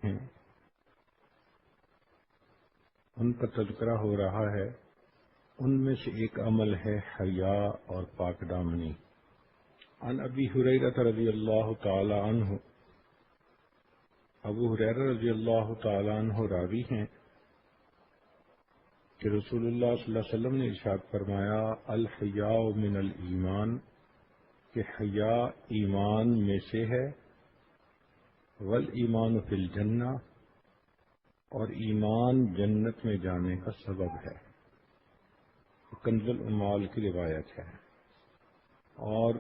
ہیں ان کا تذکرہ ہو رہا ہے۔ ان میں سے ایک عمل ہے حیا اور پاک دامنی۔ عن ابی ہریرہ رضی اللہ تعالی عنہ، ابو ہریرہ رضی اللہ تعالی عنہ راوی ہیں کہ رسول اللہ صلی اللہ علیہ وسلم نے ارشاد فرمایا، الحیاء من الایمان، کہ حیا ایمان میں سے ہے، والایمان فی الجنہ، اور ایمان جنت میں جانے کا سبب ہے۔ کنز العمال کی روایت ہے۔ اور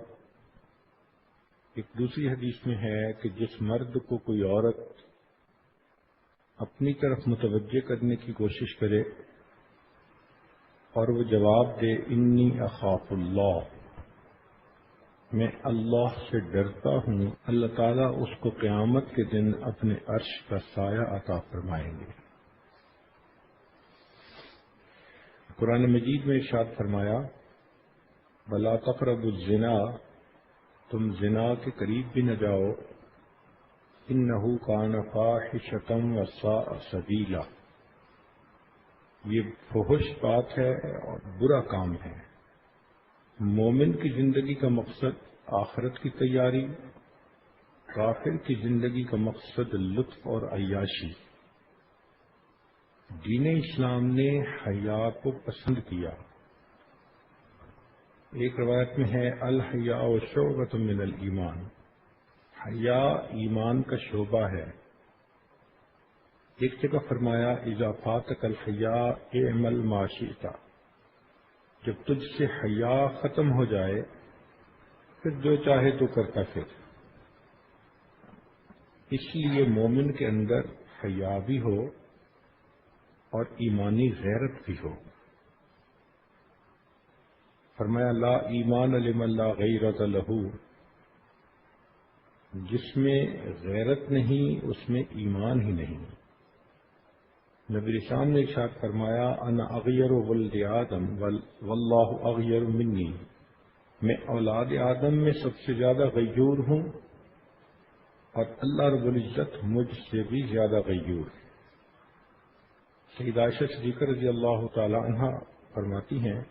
ایک دوسری حدیث میں ہے کہ جس مرد کو کوئی عورت اپنی طرف متوجہ کرنے کی کوشش کرے اور وہ جواب دے انی اخاف اللہ، میں اللہ سے ڈرتا ہوں، اللہ تعالیٰ اس کو قیامت کے دن اپنے عرش کا سایہ عطا فرمائیں گے۔ قرآن مجید میں ارشاد فرمایا، وَلَا تَقْرَبُوا الزِّنَا، تم زنا کے قریب بھی نہ جاؤ، إِنَّهُ كَانَ فَاحِشَةً وَسَاءَ سَبِيلًا، یہ فحش بات ہے اور برا کام ہے۔ مومن کی زندگی کا مقصد آخرت کی تیاری، کافر کی زندگی کا مقصد لطف اور عیاشی۔ دین اسلام نے حیا کو پسند کیا۔ ایک روایت میں ہے الحیاء شعبۃ من الایمان، حیا ایمان کا شعبہ ہے۔ ایک جگہ فرمایا اذا فاتک الحیاء اعمل ما شئت، جب تجھ سے حیا ختم ہو جائے پھر جو چاہے تو کرتا پھر۔ اس لیے مومن کے اندر حیا بھی ہو اور ایمانی غیرت بھی ہو۔ فرمایا لا ایمان لمن لا غیرت لہ، جس میں غیرت نہیں اس میں ایمان ہی نہیں۔ نبی رسول نے ارشاد فرمایا انا اغیر ولد آدم واللہ اغیر منی، میں اولاد آدم میں سب سے زیادہ غیور ہوں اور اللہ رب العزت مجھ سے بھی زیادہ غیور۔ سیدہ عائشہ صدیقہ رضی اللہ تعالی عنہا فرماتی ہیں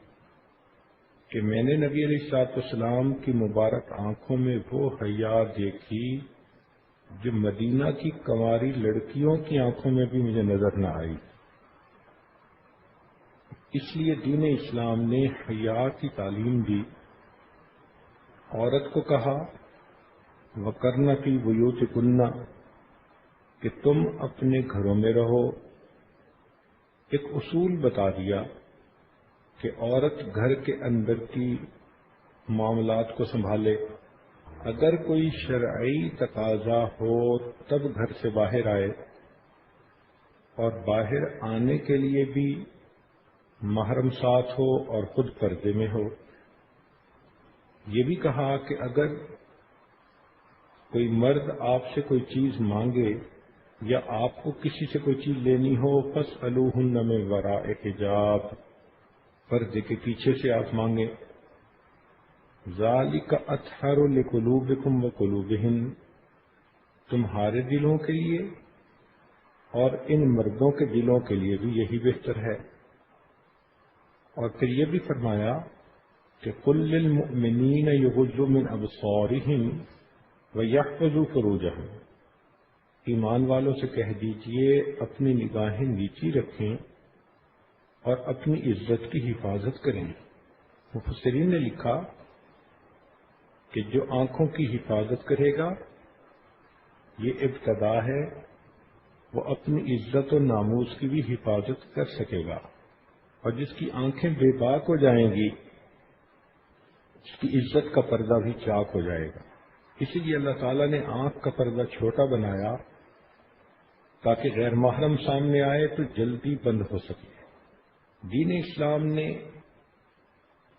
کہ میں نے نبی علیہ الصلوۃ والسلام کی مبارک آنکھوں میں وہ حیا دیکھی جو مدینہ کی کنواری لڑکیوں کی آنکھوں میں بھی مجھے نظر نہ آئی۔ اس لیے دین اسلام نے حیا کی تعلیم دی۔ عورت کو کہا وَقَرْنَ فِي بُيُوتِكُنَّ، کہ تم اپنے گھروں میں رہو۔ ایک اصول بتا دیا کہ عورت گھر کے اندر کی معاملات کو سنبھالے، اگر کوئی شرعی تقاضا ہو تب گھر سے باہر آئے، اور باہر آنے کے لیے بھی محرم ساتھ ہو اور خود پردے میں ہو۔ یہ بھی کہا کہ اگر کوئی مرد آپ سے کوئی چیز مانگے یا آپ کو کسی سے کوئی چیز لینی ہو فَاسْأَلُوهُنَّ مِنْ وَرَاءِ حِجَابٍ، پردے کے پیچھے سے آپ مانگیں۔ ذَلِكَ أَطْهَرُ لِقُلُوبِكُمْ وَقُلُوبِهِنَّ، تمہارے دلوں کے لیے اور ان مردوں کے دلوں کے لیے بھی یہی بہتر ہے۔ اور پھر یہ بھی فرمایا کہ قُل لِّلْمُؤْمِنِينَ يَغُضُّوا مِنْ أَبْصَارِهِمْ وَيَحْفَظُوا فُرُوجَهُمْ، ایمان والوں سے کہہ دیجئے اپنی نگاہیں نیچی رکھیں اور اپنی عزت کی حفاظت کریں۔ مفسرین نے لکھا کہ جو آنکھوں کی حفاظت کرے گا یہ ابتدا ہے، وہ اپنی عزت و ناموس کی بھی حفاظت کر سکے گا، اور جس کی آنکھیں بے باک ہو جائیں گی اس کی عزت کا پردہ بھی چاک ہو جائے گا۔ اسی لیے اللہ تعالیٰ نے آنکھ کا پردہ چھوٹا بنایا تاکہ غیر محرم سامنے آئے تو جلدی بند ہو سکے۔ دین اسلام نے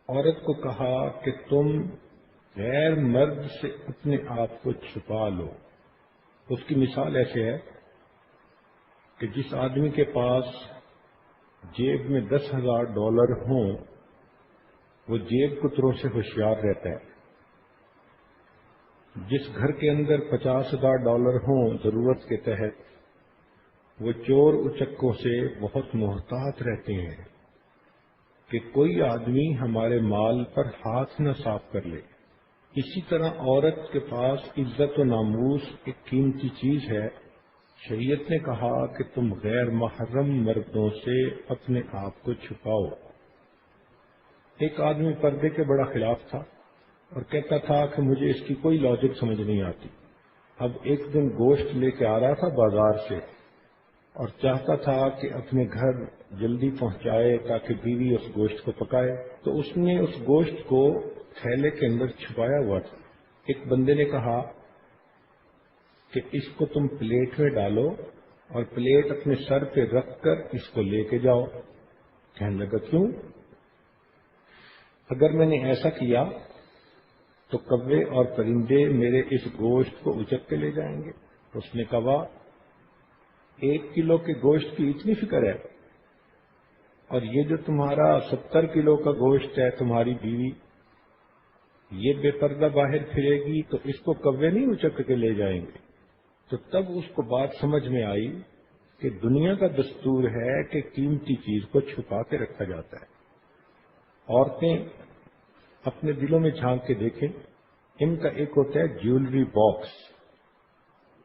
عورت کو کہا کہ تم غیر مرد سے اپنے آپ کو چھپا لو۔ اس کی مثال ایسے ہے کہ جس آدمی کے پاس جیب میں $10,000 ہوں وہ جیب کتروں سے ہوشیار رہتا ہے۔ جس گھر کے اندر $50,000 ہوں ضرورت کے تحت وہ چور اچکوں سے بہت محتاط رہتے ہیں کہ کوئی آدمی ہمارے مال پر ہاتھ نہ صاف کر لے۔ اسی طرح عورت کے پاس عزت و ناموس ایک قیمتی چیز ہے۔ شریعت نے کہا کہ تم غیر محرم مردوں سے اپنے آپ کو چھپاؤ۔ ایک آدمی پردے کے بڑا خلاف تھا اور کہتا تھا کہ مجھے اس کی کوئی لاجک سمجھ نہیں آتی۔ اب ایک دن گوشت لے کے آ رہا تھا بازار سے اور چاہتا تھا کہ اپنے گھر جلدی پہنچائے تاکہ بیوی اس گوشت کو پکائے، تو اس نے اس گوشت کو تھیلے کے اندر چھپایا ہوا تھا۔ ایک بندے نے کہا کہ اس کو تم پلیٹ میں ڈالو اور پلیٹ اپنے سر پہ رکھ کر اس کو لے کے جاؤ۔ کہنے لگا کیوں؟ اگر میں نے ایسا کیا تو کوے اور پرندے میرے اس گوشت کو اچک کے لے جائیں گے۔ اس نے کہا 1 کلو کے گوشت کی اتنی فکر ہے، اور یہ جو تمہارا 70 کلو کا گوشت ہے تمہاری بیوی یہ بے پردہ باہر پھرے گی تو اس کو کوے نہیں اچک کے لے جائیں گے۔ تو تب اس کو بات سمجھ میں آئی کہ دنیا کا دستور ہے کہ قیمتی چیز کو چھپا کے رکھا جاتا ہے۔ عورتیں اپنے دلوں میں جھانک کے دیکھیں، ان کا ایک ہوتا ہے جیولری باکس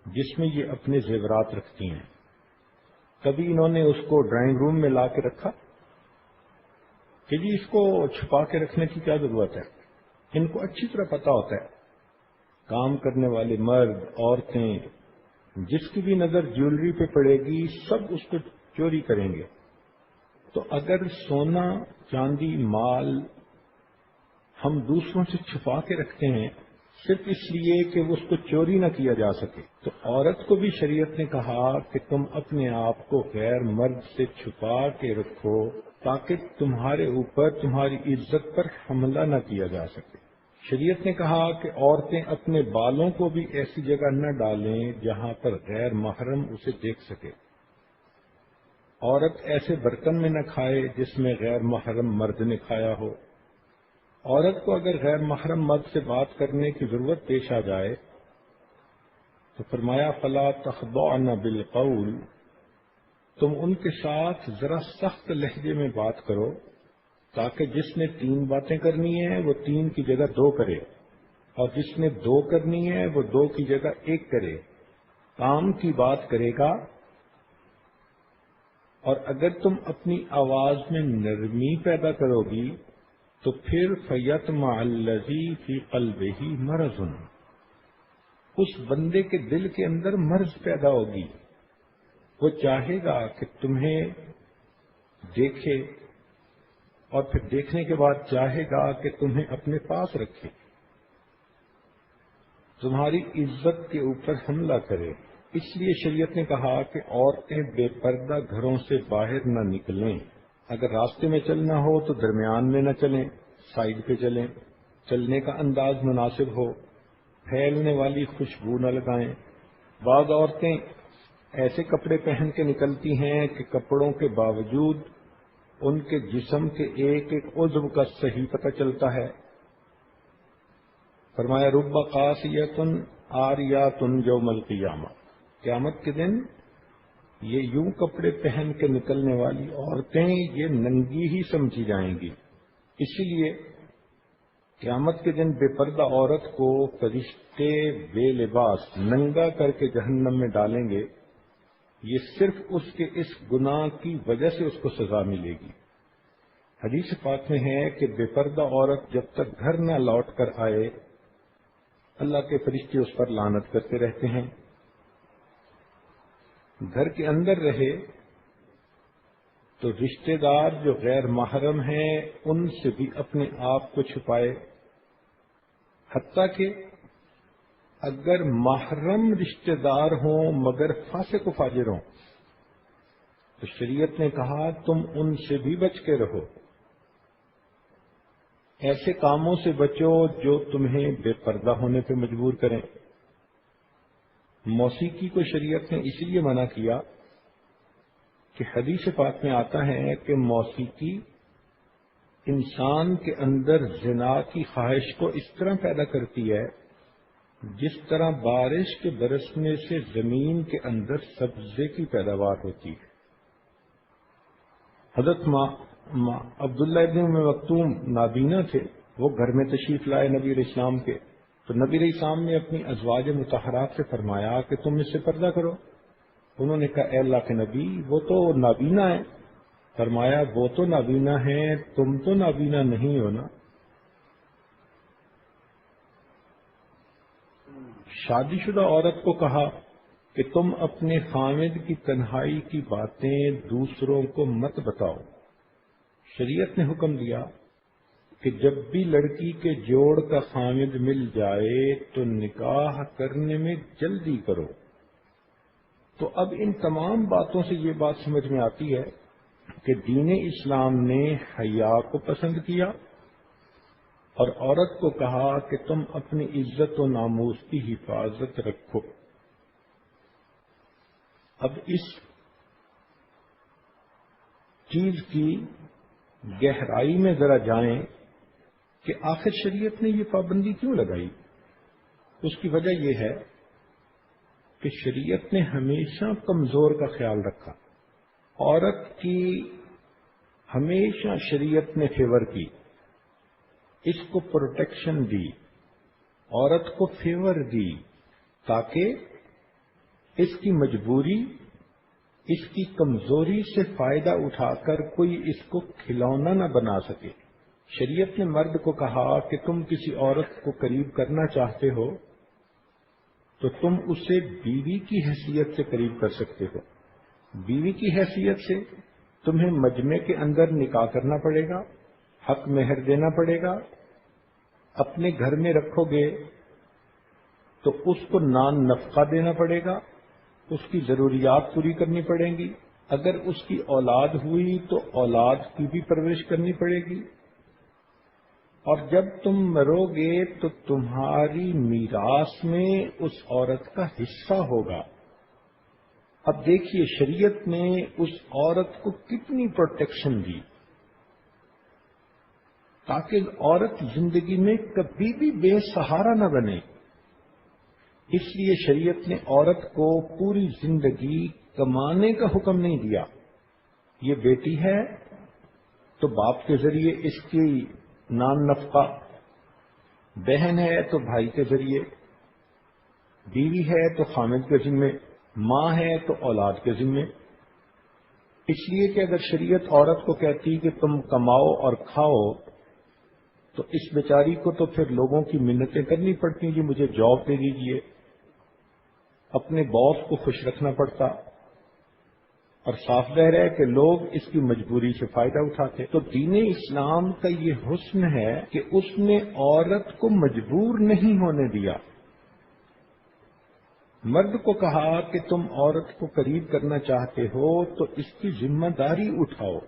جس میں یہ اپنے زیورات رکھتی ہیں۔ کبھی انہوں نے اس کو ڈرائنگ روم میں لا کے رکھا کہ جی اس کو چھپا کے رکھنے کی کیا ضرورت ہے؟ ان کو اچھی طرح پتا ہوتا ہے کام کرنے والے مرد عورتیں جس کی بھی نظر جیولری پہ پڑے گی سب اس کو چوری کریں گے۔ تو اگر سونا چاندی مال ہم دوسروں سے چھپا کے رکھتے ہیں صرف اس لیے کہ اس کو چوری نہ کیا جا سکے، تو عورت کو بھی شریعت نے کہا کہ تم اپنے آپ کو غیر مرد سے چھپا کے رکھو تاکہ تمہارے اوپر تمہاری عزت پر حملہ نہ کیا جا سکے۔ شریعت نے کہا کہ عورتیں اپنے بالوں کو بھی ایسی جگہ نہ ڈالیں جہاں پر غیر محرم اسے دیکھ سکے۔ عورت ایسے برتن میں نہ کھائے جس میں غیر محرم مرد نے کھایا ہو۔ عورت کو اگر غیر محرم مرد سے بات کرنے کی ضرورت پیش آ جائے تو فرمایا فلا تخضعن بالقول، تم ان کے ساتھ ذرا سخت لہجے میں بات کرو تاکہ جس نے 3 باتیں کرنی ہیں وہ 3 کی جگہ 2 کرے، اور جس نے 2 کرنی ہے وہ 2 کی جگہ 1 کرے، کام کی بات کرے گا۔ اور اگر تم اپنی آواز میں نرمی پیدا کرو گی تو پھر فَيَطْمَعَ الَّذِي فِي قَلْبِهِ مَرَضٌ، اس بندے کے دل کے اندر مرض پیدا ہوگی، وہ چاہے گا کہ تمہیں دیکھے اور پھر دیکھنے کے بعد چاہے گا کہ تمہیں اپنے پاس رکھے، تمہاری عزت کے اوپر حملہ کرے۔ اس لیے شریعت نے کہا کہ عورتیں بے پردہ گھروں سے باہر نہ نکلیں۔ اگر راستے میں چلنا ہو تو درمیان میں نہ چلیں، سائڈ پہ چلیں، چلنے کا انداز مناسب ہو، پھیلنے والی خوشبو نہ لگائیں۔ بعض عورتیں ایسے کپڑے پہن کے نکلتی ہیں کہ کپڑوں کے باوجود ان کے جسم کے ایک ایک عضو کا صحیح پتہ چلتا ہے۔ فرمایا رب قاسیۃ عاریات یوم القیامہ، قیامت کے دن یہ یوں کپڑے پہن کے نکلنے والی عورتیں یہ ننگی ہی سمجھی جائیں گی۔ اسی لیے قیامت کے دن بے پردہ عورت کو فرشتے بے لباس ننگا کر کے جہنم میں ڈالیں گے، یہ صرف اس کے اس گناہ کی وجہ سے اس کو سزا ملے گی۔ حدیث پاک میں ہے کہ بے پردہ عورت جب تک گھر نہ لوٹ کر آئے اللہ کے فرشتے اس پر لعنت کرتے رہتے ہیں۔ گھر کے اندر رہے تو رشتہ دار جو غیر محرم ہیں ان سے بھی اپنے آپ کو چھپائے، حتیٰ کہ اگر محرم رشتہ دار ہوں مگر فاسق و فاجر ہوں تو شریعت نے کہا تم ان سے بھی بچ کے رہو، ایسے کاموں سے بچو جو تمہیں بے پردہ ہونے پہ مجبور کریں۔ موسیقی کو شریعت نے اس لیے منع کیا کہ حدیث پاک میں آتا ہے کہ موسیقی انسان کے اندر زنا کی خواہش کو اس طرح پیدا کرتی ہے جس طرح بارش کے برسنے سے زمین کے اندر سبزے کی پیداوار ہوتی ہے. حضرت عبداللہ ابن ام مکتوم نابینا تھے، وہ گھر میں تشریف لائے نبی علیہ السلام کے، تو نبی علیہ السلام نے اپنی ازواج مطہرات سے فرمایا کہ تم اس سے پردہ کرو. انہوں نے کہا اے اللہ کے نبی، وہ تو نابینا ہے. فرمایا وہ تو نابینا ہے، تم تو نابینا نہیں ہو نا. شادی شدہ عورت کو کہا کہ تم اپنے خامد کی تنہائی کی باتیں دوسروں کو مت بتاؤ. شریعت نے حکم دیا کہ جب بھی لڑکی کے جوڑ کا خامد مل جائے تو نکاح کرنے میں جلدی کرو. تو اب ان تمام باتوں سے یہ بات سمجھ میں آتی ہے کہ دین اسلام نے حیا کو پسند کیا اور عورت کو کہا کہ تم اپنی عزت و ناموس کی حفاظت رکھو. اب اس چیز کی گہرائی میں ذرا جائیں کہ آخر شریعت نے یہ پابندی کیوں لگائی. اس کی وجہ یہ ہے کہ شریعت نے ہمیشہ کمزور کا خیال رکھا. عورت کی ہمیشہ شریعت نے فیور کی، اس کو پروٹیکشن دی، عورت کو فیور دی تاکہ اس کی مجبوری، اس کی کمزوری سے فائدہ اٹھا کر کوئی اس کو کھلونا نہ بنا سکے. شریعت نے مرد کو کہا کہ تم کسی عورت کو قریب کرنا چاہتے ہو تو تم اسے بیوی کی حیثیت سے قریب کر سکتے ہو. بیوی کی حیثیت سے تمہیں مجمع کے اندر نکاح کرنا پڑے گا، حق مہر دینا پڑے گا. اپنے گھر میں رکھو گے تو اس کو نان نفقہ دینا پڑے گا، اس کی ضروریات پوری کرنی پڑیں گی. اگر اس کی اولاد ہوئی تو اولاد کی بھی پرورش کرنی پڑے گی. اور جب تم مرو گے تو تمہاری میراث میں اس عورت کا حصہ ہوگا. اب دیکھیے شریعت نے اس عورت کو کتنی پروٹیکشن دی تاکہ عورت زندگی میں کبھی بھی بے سہارا نہ بنے. اس لیے شریعت نے عورت کو پوری زندگی کمانے کا حکم نہیں دیا. یہ بیٹی ہے تو باپ کے ذریعے اس کی نان نفقہ، بہن ہے تو بھائی کے ذریعے، بیوی ہے تو خامد کے ذمے، ماں ہے تو اولاد کے ذمے. اس لیے کہ اگر شریعت عورت کو کہتی کہ تم کماؤ اور کھاؤ تو اس بیچاری کو تو پھر لوگوں کی منتیں کرنی پڑتی کہ مجھے جاب دے دیجیے، اپنے باس کو خوش رکھنا پڑتا، اور صاف ظاہر ہے کہ لوگ اس کی مجبوری سے فائدہ اٹھاتے. تو دین اسلام کا یہ حسن ہے کہ اس نے عورت کو مجبور نہیں ہونے دیا. مرد کو کہا کہ تم عورت کو قریب کرنا چاہتے ہو تو اس کی ذمہ داری اٹھاؤ.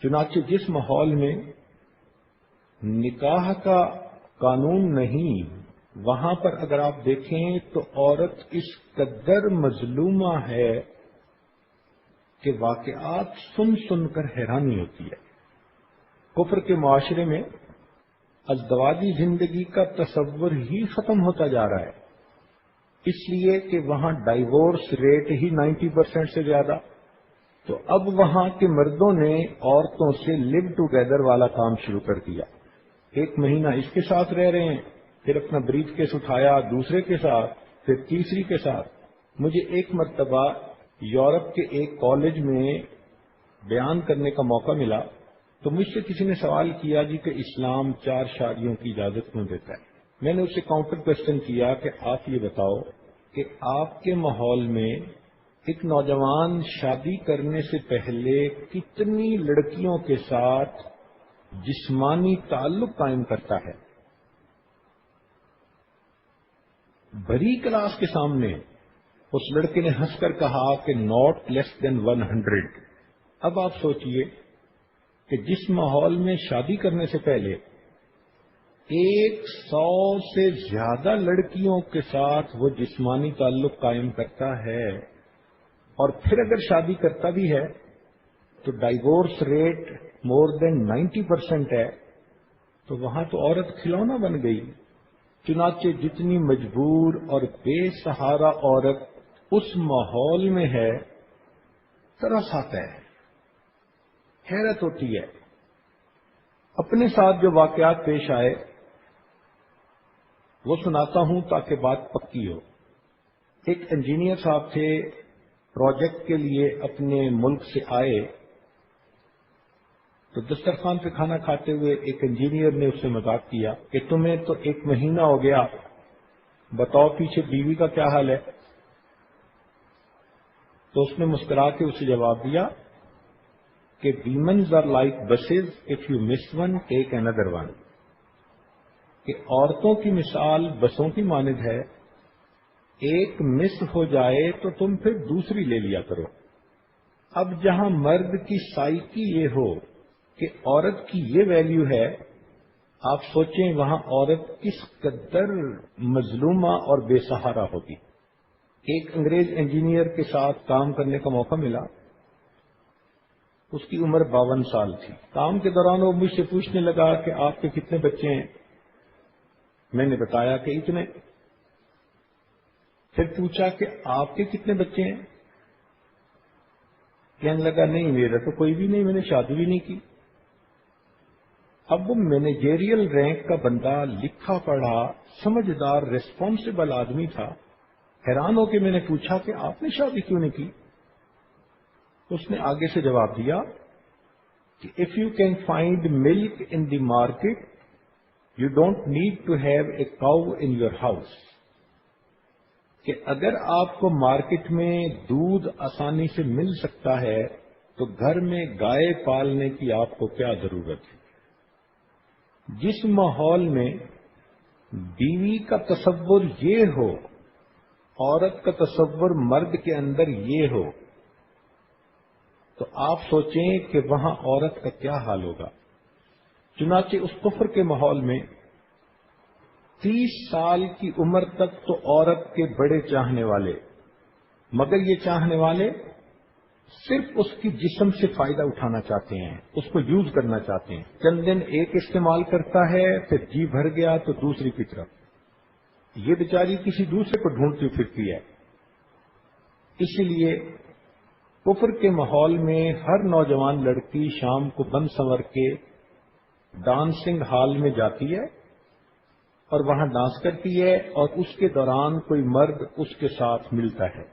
چنانچہ جس ماحول میں نکاح کا قانون نہیں، وہاں پر اگر آپ دیکھیں تو عورت اس قدر مظلومہ ہے کہ واقعات سن سن کر حیرانی ہوتی ہے. کفر کے معاشرے میں ازدواجی زندگی کا تصور ہی ختم ہوتا جا رہا ہے، اس لیے کہ وہاں ڈائیورس ریٹ ہی 90% سے زیادہ. تو اب وہاں کے مردوں نے عورتوں سے لیو ٹوگیدر والا کام شروع کر دیا. 1 مہینہ اس کے ساتھ رہ رہے ہیں، پھر اپنا بریف کیس اٹھایا دوسرے کے ساتھ، پھر تیسری کے ساتھ. مجھے ایک مرتبہ یورپ کے ایک کالج میں بیان کرنے کا موقع ملا تو مجھ سے کسی نے سوال کیا جی کہ اسلام 4 شادیوں کی اجازت کیوں دیتا ہے. میں نے اس سے کاؤنٹر کوشچن کیا کہ آپ یہ بتاؤ کہ آپ کے ماحول میں ایک نوجوان شادی کرنے سے پہلے کتنی لڑکیوں کے ساتھ جسمانی تعلق قائم کرتا ہے. بڑی کلاس کے سامنے اس لڑکے نے ہنس کر کہا کہ ناٹ لیس دین 100. اب آپ سوچئے کہ جس ماحول میں شادی کرنے سے پہلے 100 سے زیادہ لڑکیوں کے ساتھ وہ جسمانی تعلق قائم کرتا ہے اور پھر اگر شادی کرتا بھی ہے تو ڈائیورس ریٹ مور دین 90% ہے، تو وہاں تو عورت کھلونا بن گئی. چنانچہ جتنی مجبور اور بے سہارا عورت اس ماحول میں ہے، ترس آتا ہے، حیرت ہوتی ہے۔ اپنے ساتھ جو واقعات پیش آئے وہ سناتا ہوں تاکہ بات پکی ہو۔ ایک انجینئر صاحب تھے، پروجیکٹ کے لیے اپنے ملک سے آئے تو دسترخوان پہ کھانا کھاتے ہوئے ایک انجینئر نے اس سے مذاق کیا کہ تمہیں تو 1 مہینہ ہو گیا، بتاؤ پیچھے بیوی کا کیا حال ہے؟ تو اس نے مسکرا کے اسے جواب دیا کہ womens are like buses, if you miss one take another one, کہ عورتوں کی مثال بسوں کی مانند ہے، ایک مس ہو جائے تو تم پھر دوسری لے لیا کرو۔ اب جہاں مرد کی سائیکی یہ ہو کہ عورت کی یہ ویلیو ہے، آپ سوچیں وہاں عورت کس قدر مظلومہ اور بے سہارا ہوگی۔ ایک انگریز انجینئر کے ساتھ کام کرنے کا موقع ملا، اس کی عمر 52 سال تھی۔ کام کے دوران وہ مجھ سے پوچھنے لگا کہ آپ کے کتنے بچے ہیں؟ میں نے بتایا کہ اتنے۔ پھر پوچھا کہ آپ کے کتنے بچے ہیں؟ کہنے لگا نہیں میرا تو کوئی بھی نہیں، میں نے شادی بھی نہیں کی۔ اب وہ مینیجریل رینک کا بندہ، لکھا پڑھا سمجھدار ریسپانسبل آدمی تھا۔ حیران ہو کے میں نے پوچھا کہ آپ نے شادی کیوں نہیں کی؟ اس نے آگے سے جواب دیا کہ if you can find milk in the market you don't need to have a cow in your house, کہ اگر آپ کو مارکیٹ میں دودھ آسانی سے مل سکتا ہے تو گھر میں گائے پالنے کی آپ کو کیا ضرورت ہے۔ جس ماحول میں بیوی کا تصور یہ ہو، عورت کا تصور مرد کے اندر یہ ہو، تو آپ سوچیں کہ وہاں عورت کا کیا حال ہوگا۔ چنانچہ اس کفر کے ماحول میں 30 سال کی عمر تک تو عورت کے بڑے چاہنے والے، مگر یہ چاہنے والے صرف اس کی جسم سے فائدہ اٹھانا چاہتے ہیں، اس کو یوز کرنا چاہتے ہیں۔ چند دن ایک استعمال کرتا ہے، پھر جی بھر گیا تو دوسری کی طرف، یہ بیچاری کسی دوسرے کو ڈھونڈتی پھرتی ہے۔ اسی لیے کفر کے ماحول میں ہر نوجوان لڑکی شام کو بن سنور کے ڈانسنگ ہال میں جاتی ہے اور وہاں ڈانس کرتی ہے، اور اس کے دوران کوئی مرد اس کے ساتھ ملتا ہے۔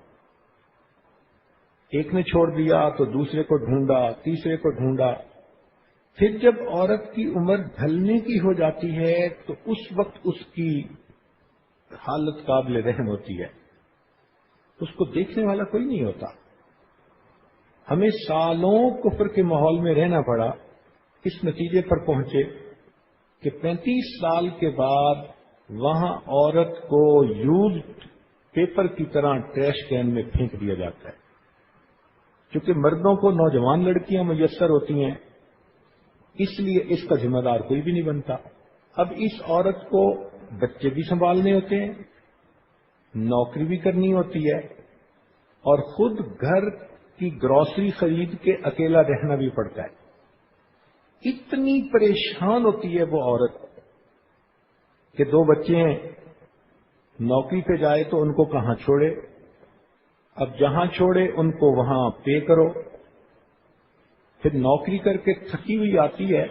ایک نے چھوڑ دیا تو دوسرے کو ڈھونڈا، تیسرے کو ڈھونڈا۔ پھر جب عورت کی عمر ڈھلنے کی ہو جاتی ہے تو اس وقت اس کی حالت قابل رحم ہوتی ہے، اس کو دیکھنے والا کوئی نہیں ہوتا۔ ہمیں سالوں کفر کے ماحول میں رہنا پڑا، اس نتیجے پر پہنچے کہ 35 سال کے بعد وہاں عورت کو یوزڈ پیپر کی طرح ٹریش کین میں پھینک دیا جاتا ہے۔ چونکہ مردوں کو نوجوان لڑکیاں میسر ہوتی ہیں، اس لیے اس کا ذمہ دار کوئی بھی نہیں بنتا۔ اب اس عورت کو بچے بھی سنبھالنے ہوتے ہیں، نوکری بھی کرنی ہوتی ہے، اور خود گھر کی گروسری خرید کے اکیلا رہنا بھی پڑتا ہے۔ اتنی پریشان ہوتی ہے وہ عورت کہ 2 بچے ہیں، نوکری پہ جائے تو ان کو کہاں چھوڑے، اب جہاں چھوڑے ان کو وہاں پے کرو، پھر نوکری کر کے تھکی ہوئی آتی ہے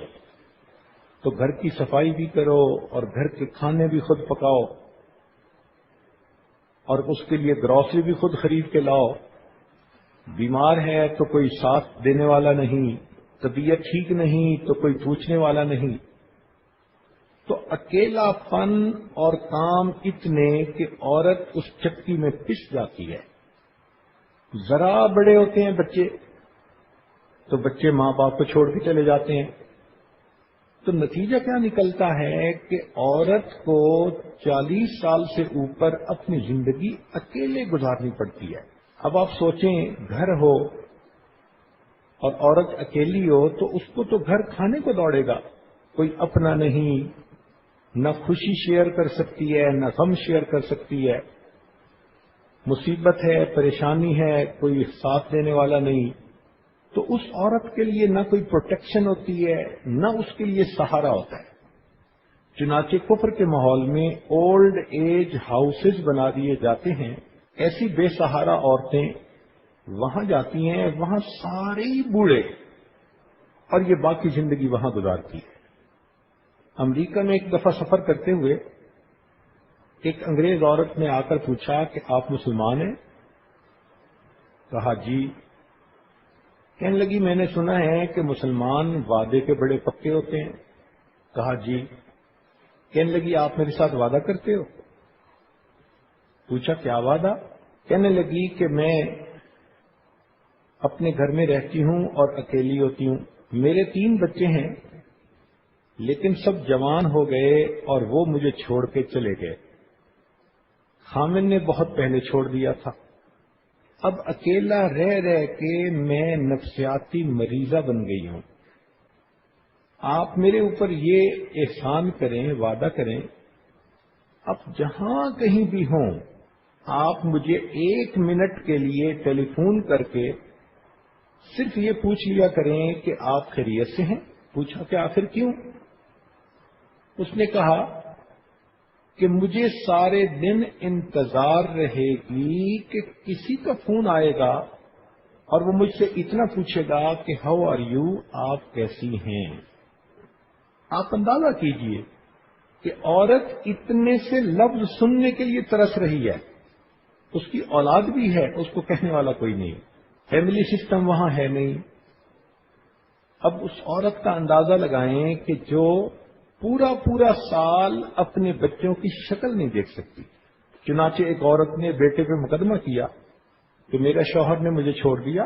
تو گھر کی صفائی بھی کرو اور گھر کے کھانے بھی خود پکاؤ اور اس کے لیے گروسری بھی خود خرید کے لاؤ۔ بیمار ہے تو کوئی ساتھ دینے والا نہیں، طبیعت ٹھیک نہیں تو کوئی پوچھنے والا نہیں، تو اکیلا پن اور کام اتنے کہ عورت اس چکی میں پس جاتی ہے۔ ذرا بڑے ہوتے ہیں بچے تو بچے ماں باپ کو چھوڑ کے چلے جاتے ہیں، تو نتیجہ کیا نکلتا ہے کہ عورت کو 40 سال سے اوپر اپنی زندگی اکیلے گزارنی پڑتی ہے۔ اب آپ سوچیں گھر ہو اور عورت اکیلی ہو تو اس کو تو گھر کھانے کو دوڑے گا، کوئی اپنا نہیں، نہ خوشی شیئر کر سکتی ہے نہ غم شیئر کر سکتی ہے، مصیبت ہے پریشانی ہے کوئی ساتھ دینے والا نہیں، تو اس عورت کے لیے نہ کوئی پروٹیکشن ہوتی ہے نہ اس کے لیے سہارا ہوتا ہے۔ چنانچہ کفر کے ماحول میں اولڈ ایج ہاؤسز بنا دیے جاتے ہیں. ایسی بے سہارا عورتیں وہاں جاتی ہیں، وہاں سارے ہی بوڑھے، اور یہ باقی زندگی وہاں گزارتی ہے. امریکہ میں ایک دفعہ سفر کرتے ہوئے ایک انگریز عورت نے آ کر پوچھا کہ آپ مسلمان ہیں؟ کہا جی. کہنے لگی میں نے سنا ہے کہ مسلمان وعدے کے بڑے پکے ہوتے ہیں. کہا جی. کہنے لگی آپ میرے ساتھ وعدہ کرتے ہو؟ پوچھا کیا وعدہ؟ کہنے لگی کہ میں اپنے گھر میں رہتی ہوں اور اکیلی ہوتی ہوں. میرے 3 بچے ہیں لیکن سب جوان ہو گئے اور وہ مجھے چھوڑ کے چلے گئے. خامن نے بہت پہلے چھوڑ دیا تھا. اب اکیلا رہ رہ کے میں نفسیاتی مریضہ بن گئی ہوں. آپ میرے اوپر یہ احسان کریں، وعدہ کریں، اب جہاں کہیں بھی ہوں آپ مجھے 1 منٹ کے لیے ٹیلی فون کر کے صرف یہ پوچھ لیا کریں کہ آپ خیریت سے ہیں. پوچھا کہ آخر کیوں؟ اس نے کہا کہ مجھے سارے دن انتظار رہے گی کہ کسی کا فون آئے گا اور وہ مجھ سے اتنا پوچھے گا کہ ہاؤ آر یو، آپ کیسی ہیں. آپ اندازہ کیجئے کہ عورت اتنے سے لفظ سننے کے لیے ترس رہی ہے. اس کی اولاد بھی ہے، اس کو کہنے والا کوئی نہیں، فیملی سسٹم وہاں ہے نہیں. اب اس عورت کا اندازہ لگائیں کہ جو پورا سال اپنے بچوں کی شکل نہیں دیکھ سکتی. چنانچہ ایک عورت نے بیٹے پہ مقدمہ کیا کہ میرا شوہر نے مجھے چھوڑ دیا،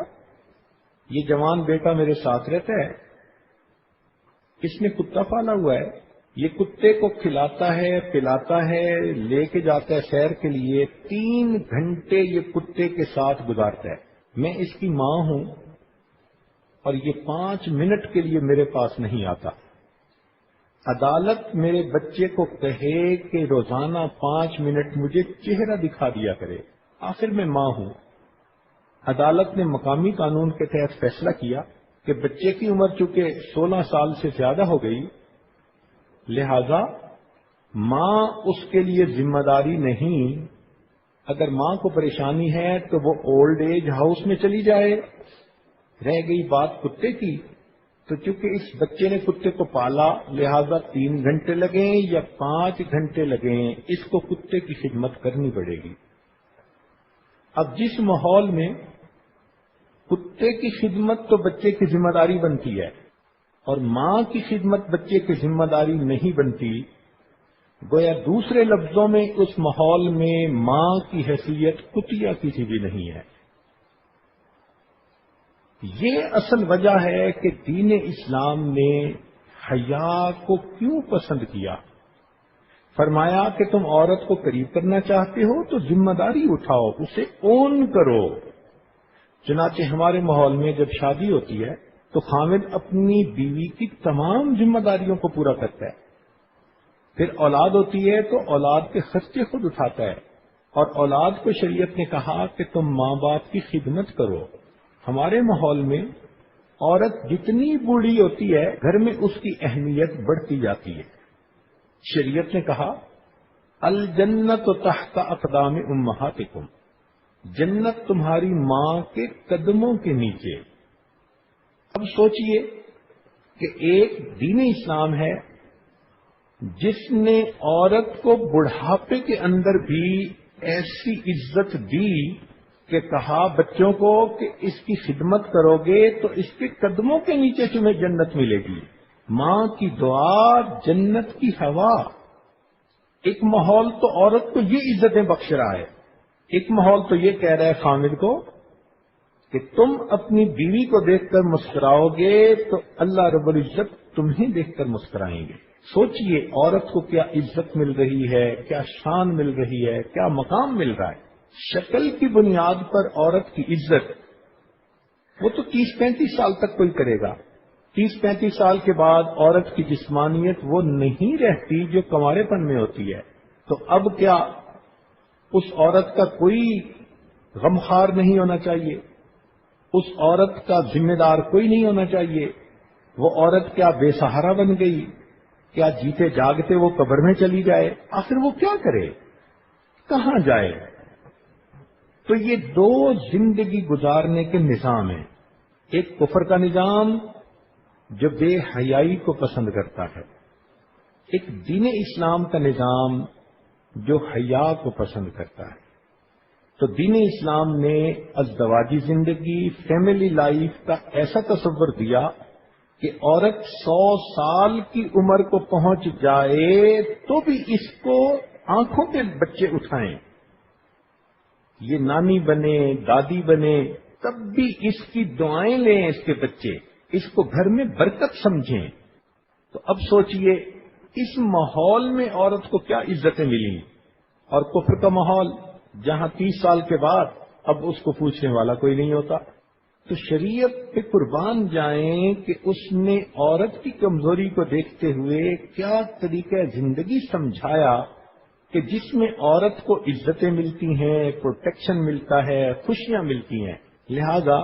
یہ جوان بیٹا میرے ساتھ رہتا ہے، اس نے کتا پالا ہوا ہے، یہ کتے کو کھلاتا ہے، پلاتا ہے، لے کے جاتا ہے سیر کے لیے، 3 گھنٹے یہ کتے کے ساتھ گزارتا ہے. میں اس کی ماں ہوں اور یہ 5 منٹ کے لیے میرے پاس نہیں آتا. عدالت میرے بچے کو کہے کہ روزانہ 5 منٹ مجھے چہرہ دکھا دیا کرے. آخر میں ماں ہوں. عدالت نے مقامی قانون کے تحت فیصلہ کیا کہ بچے کی عمر چونکہ 16 سال سے زیادہ ہو گئی، لہذا ماں اس کے لیے ذمہ داری نہیں. اگر ماں کو پریشانی ہے تو وہ اولڈ ایج ہاؤس میں چلی جائے. رہ گئی بات کتے کی، تو چونکہ اس بچے نے کتے کو پالا لہذا 3 گھنٹے لگیں یا 5 گھنٹے لگیں، اس کو کتے کی خدمت کرنی پڑے گی. اب جس ماحول میں کتے کی خدمت تو بچے کی ذمہ داری بنتی ہے اور ماں کی خدمت بچے کی ذمہ داری نہیں بنتی، گویا دوسرے لفظوں میں اس ماحول میں ماں کی حیثیت کتیا کسی بھی نہیں ہے. یہ اصل وجہ ہے کہ دین اسلام نے حیا کو کیوں پسند کیا. فرمایا کہ تم عورت کو قریب کرنا چاہتے ہو تو ذمہ داری اٹھاؤ، اسے اون کرو. چنانچہ ہمارے ماحول میں جب شادی ہوتی ہے تو خامد اپنی بیوی کی تمام ذمہ داریوں کو پورا کرتا ہے. پھر اولاد ہوتی ہے تو اولاد کے خرچے خود اٹھاتا ہے، اور اولاد کو شریعت نے کہا کہ تم ماں باپ کی خدمت کرو. ہمارے ماحول میں عورت جتنی بوڑھی ہوتی ہے گھر میں اس کی اہمیت بڑھتی جاتی ہے. شریعت نے کہا الجنت تحت اقدام امہاتکم، جنت تمہاری ماں کے قدموں کے نیچے. اب سوچئے کہ ایک دین اسلام ہے جس نے عورت کو بڑھاپے کے اندر بھی ایسی عزت دی کہ کہا بچوں کو کہ اس کی خدمت کرو گے تو اس کے قدموں کے نیچے تمہیں جنت ملے گی. ماں کی دعا، جنت کی ہوا. ایک ماحول تو عورت کو یہ عزتیں بخش رہا ہے، ایک ماحول تو یہ کہہ رہا ہے خامد کو کہ تم اپنی بیوی کو دیکھ کر مسکراؤ گے تو اللہ رب العزت تمہیں دیکھ کر مسکرائیں گے. سوچئے عورت کو کیا عزت مل رہی ہے، کیا شان مل رہی ہے، کیا مقام مل رہا ہے. شکل کی بنیاد پر عورت کی عزت وہ تو 30-35 سال تک کوئی کرے گا. 30-35 سال کے بعد عورت کی جسمانیت وہ نہیں رہتی جو کنوارے پن میں ہوتی ہے. تو اب کیا اس عورت کا کوئی غمخوار نہیں ہونا چاہیے، اس عورت کا ذمہ دار کوئی نہیں ہونا چاہیے. وہ عورت کیا بے سہارا بن گئی؟ کیا جیتے جاگتے وہ قبر میں چلی جائے؟ آخر وہ کیا کرے، کہاں جائے؟ تو یہ دو زندگی گزارنے کے نظام ہیں، ایک کفر کا نظام جو بے حیائی کو پسند کرتا ہے، ایک دین اسلام کا نظام جو حیا کو پسند کرتا ہے۔ تو دین اسلام نے ازدواجی زندگی، فیملی لائف کا ایسا تصور دیا کہ عورت 100 سال کی عمر کو پہنچ جائے تو بھی اس کو آنکھوں کے بچے اٹھائیں، یہ نانی بنے، دادی بنے، تب بھی اس کی دعائیں لیں، اس کے بچے اس کو گھر میں برکت سمجھیں۔ تو اب سوچئے اس ماحول میں عورت کو کیا عزتیں ملی، اور کفر کا ماحول جہاں 30 سال کے بعد اب اس کو پوچھنے والا کوئی نہیں ہوتا۔ تو شریعت پہ قربان جائیں کہ اس نے عورت کی کمزوری کو دیکھتے ہوئے کیا طریقہ زندگی سمجھایا کہ جس میں عورت کو عزتیں ملتی ہیں، پروٹیکشن ملتا ہے، خوشیاں ملتی ہیں۔ لہذا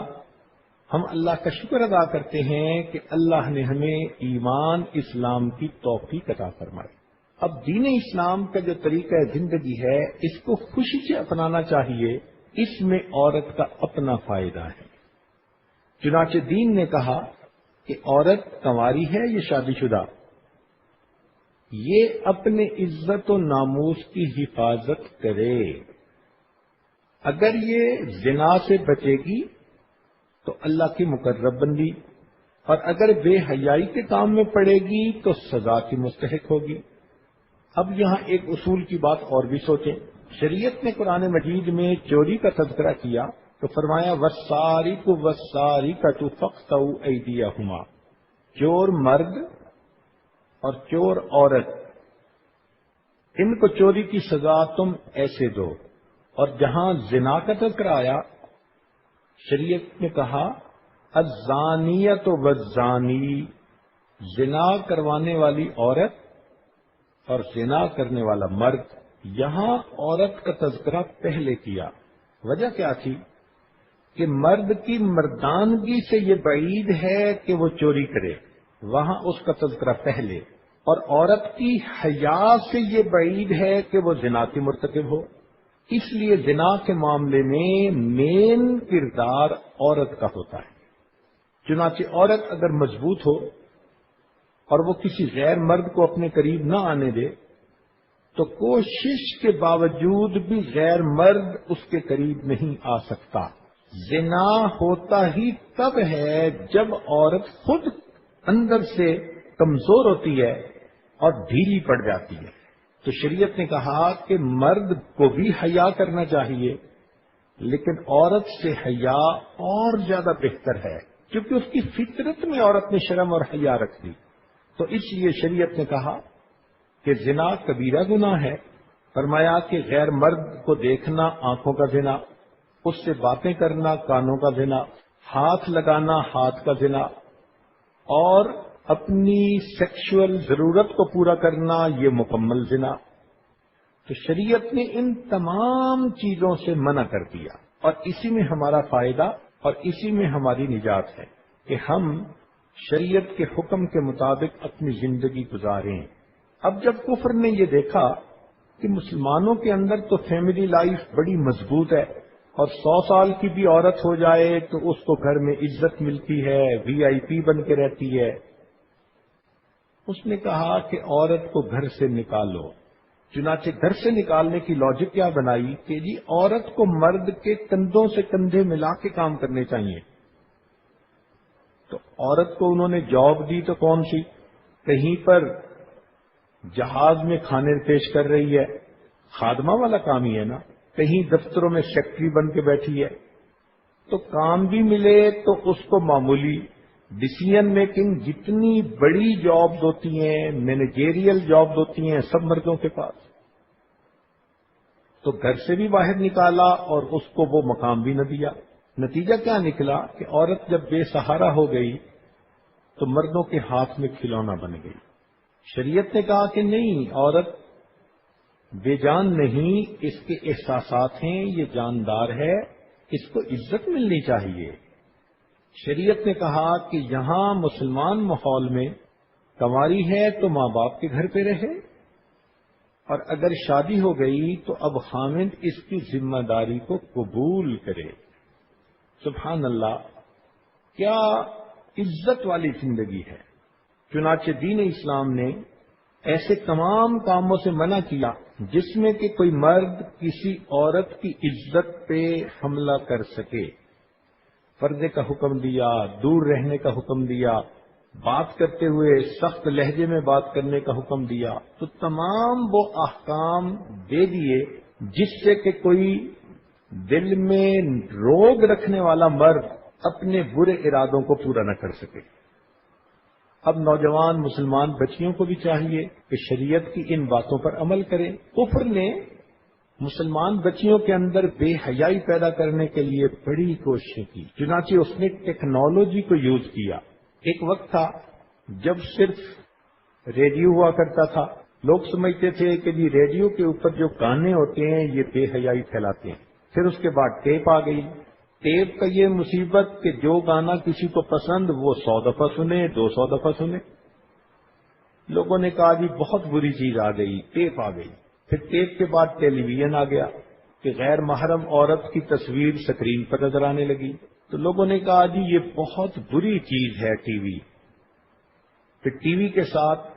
ہم اللہ کا شکر ادا کرتے ہیں کہ اللہ نے ہمیں ایمان اسلام کی توفیق عطا فرمائی۔ اب دین اسلام کا جو طریقہ زندگی ہے اس کو خوشی سے اپنانا چاہیے، اس میں عورت کا اپنا فائدہ ہے۔ چنانچہ دین نے کہا کہ عورت کنواری ہے یا شادی شدہ، یہ اپنے عزت و ناموس کی حفاظت کرے۔ اگر یہ زنا سے بچے گی تو اللہ کی مقرب بندی، اور اگر بے حیائی کے کام میں پڑے گی تو سزا کی مستحق ہوگی۔ اب یہاں ایک اصول کی بات اور بھی سوچیں۔ شریعت نے قرآن مجید میں چوری کا تذکرہ کیا تو فرمایا والسارق والسارقۃ فاقطعوا ایدیہما، چور مرد اور چور عورت، ان کو چوری کی سزا تم ایسے دو۔ اور جہاں زنا کا تذکرہ آیا شریعت نے کہا الزانیۃ والزانی، زنا کروانے والی عورت اور زنا کرنے والا مرد۔ یہاں عورت کا تذکرہ پہلے کیا، وجہ کیا تھی کہ مرد کی مردانگی سے یہ بعید ہے کہ وہ چوری کرے، وہاں اس کا تذکرہ پہلے، اور عورت کی حیا سے یہ بعید ہے کہ وہ زنا کی مرتکب ہو، اس لیے زنا کے معاملے میں مین کردار عورت کا ہوتا ہے۔ چنانچہ عورت اگر مضبوط ہو اور وہ کسی غیر مرد کو اپنے قریب نہ آنے دے تو کوشش کے باوجود بھی غیر مرد اس کے قریب نہیں آ سکتا۔ زنا ہوتا ہی تب ہے جب عورت خود اندر سے کمزور ہوتی ہے اور ڈھیلی پڑ جاتی ہے۔ تو شریعت نے کہا کہ مرد کو بھی حیا کرنا چاہیے، لیکن عورت سے حیا اور زیادہ بہتر ہے، کیونکہ اس کی فطرت میں عورت نے شرم اور حیا رکھ دی۔ تو اس لیے شریعت نے کہا کہ زنا کبیرہ گناہ ہے، فرمایا کہ غیر مرد کو دیکھنا آنکھوں کا زنا، اس سے باتیں کرنا کانوں کا زنا، ہاتھ لگانا ہاتھ کا زنا، اور اپنی سیکشول ضرورت کو پورا کرنا یہ مکمل زنا۔ تو شریعت نے ان تمام چیزوں سے منع کر دیا، اور اسی میں ہمارا فائدہ اور اسی میں ہماری نجات ہے کہ ہم شریعت کے حکم کے مطابق اپنی زندگی گزاریں۔ اب جب کفر نے یہ دیکھا کہ مسلمانوں کے اندر تو فیملی لائف بڑی مضبوط ہے، اور 100 سال کی بھی عورت ہو جائے تو اس کو گھر میں عزت ملتی ہے، VIP بن کے رہتی ہے، اس نے کہا کہ عورت کو گھر سے نکالو۔ چنانچہ گھر سے نکالنے کی لاجک کیا بنائی کہ جی عورت کو مرد کے کندھوں سے کندھے ملا کے کام کرنے چاہیے۔ تو عورت کو انہوں نے جاب دی تو کون سی؟ کہیں پر جہاز میں کھانے پیش کر رہی ہے، خادمہ والا کام ہی ہے نا، کہیں دفتروں میں سیکٹری بن کے بیٹھی ہے، تو کام بھی ملے تو اس کو معمولی ڈیسیژن میکنگ جتنی بڑی جابز ہوتی ہیں، مینیجریل جابز ہوتی ہیں، سب مردوں کے پاس۔ تو گھر سے بھی باہر نکالا اور اس کو وہ مقام بھی نہ دیا۔ نتیجہ کیا نکلا کہ عورت جب بے سہارا ہو گئی تو مردوں کے ہاتھ میں کھلونا بن گئی۔ شریعت نے کہا کہ نہیں، عورت بے جان نہیں، اس کے احساسات ہیں، یہ جاندار ہے، اس کو عزت ملنی چاہیے۔ شریعت نے کہا کہ یہاں مسلمان ماحول میں کنواری ہے تو ماں باپ کے گھر پہ رہے، اور اگر شادی ہو گئی تو اب خامند اس کی ذمہ داری کو قبول کرے۔ سبحان اللہ، کیا عزت والی زندگی ہے۔ چنانچہ دین اسلام نے ایسے تمام کاموں سے منع کیا جس میں کہ کوئی مرد کسی عورت کی عزت پہ حملہ کر سکے۔ پردے کا حکم دیا، دور رہنے کا حکم دیا، بات کرتے ہوئے سخت لہجے میں بات کرنے کا حکم دیا، تو تمام وہ احکام دے دیے جس سے کہ کوئی دل میں روگ رکھنے والا مرد اپنے برے ارادوں کو پورا نہ کر سکے۔ اب نوجوان مسلمان بچیوں کو بھی چاہیے کہ شریعت کی ان باتوں پر عمل کریں۔ کفر نے مسلمان بچیوں کے اندر بے حیائی پیدا کرنے کے لیے بڑی کوششیں کی، چنانچہ اس نے ٹیکنالوجی کو یوز کیا۔ ایک وقت تھا جب صرف ریڈیو ہوا کرتا تھا، لوگ سمجھتے تھے کہ جی ریڈیو کے اوپر جو گانے ہوتے ہیں یہ بے حیائی پھیلاتے ہیں۔ پھر اس کے بعد ٹیپ آ گئی۔ ٹیپ کا یہ مصیبت کہ جو گانا کسی کو پسند وہ 100 دفعہ سنے، 200 دفعہ سنے۔ لوگوں نے کہا جی بہت بری چیز آ گئی، ٹیپ آ گئی۔ پھر ٹیپ کے بعد ٹیلی ویژن آ گیا کہ غیر محرم عورت کی تصویر سکرین پر نظر آنے لگی، تو لوگوں نے کہا جی یہ بہت بری چیز ہے ٹی وی۔ پھر ٹی وی کے ساتھ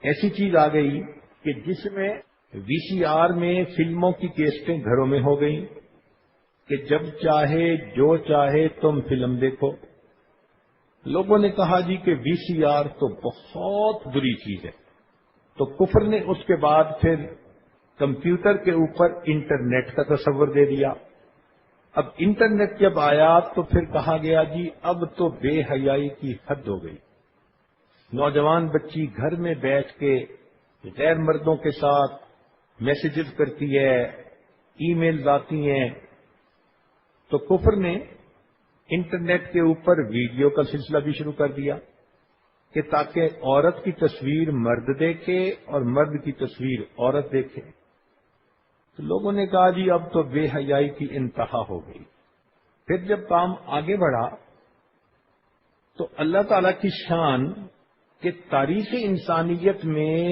ایسی چیز آ گئی کہ جس میں وی سی آر میں فلموں کی کیسٹیں گھروں میں ہو گئیں کہ جب چاہے جو چاہے تم فلم دیکھو۔ لوگوں نے کہا جی کہ وی سی آر تو بہت بری چیز ہے، تو کفر نے اس کے بعد پھر کمپیوٹر کے اوپر انٹرنیٹ کا تصور دے دیا۔ اب انٹرنیٹ جب آیا تو پھر کہا گیا جی اب تو بے حیائی کی حد ہو گئی۔ نوجوان بچی گھر میں بیٹھ کے غیر مردوں کے ساتھ میسیجز کرتی ہے، ای میل آتی ہیں، تو کفر نے انٹرنیٹ کے اوپر ویڈیو کا سلسلہ بھی شروع کر دیا کہ تاکہ عورت کی تصویر مرد دیکھے اور مرد کی تصویر عورت دیکھے۔ تو لوگوں نے کہا جی اب تو بے حیائی کی انتہا ہو گئی۔ پھر جب کام آگے بڑھا تو اللہ تعالی کی شان کہ تاریخ انسانیت میں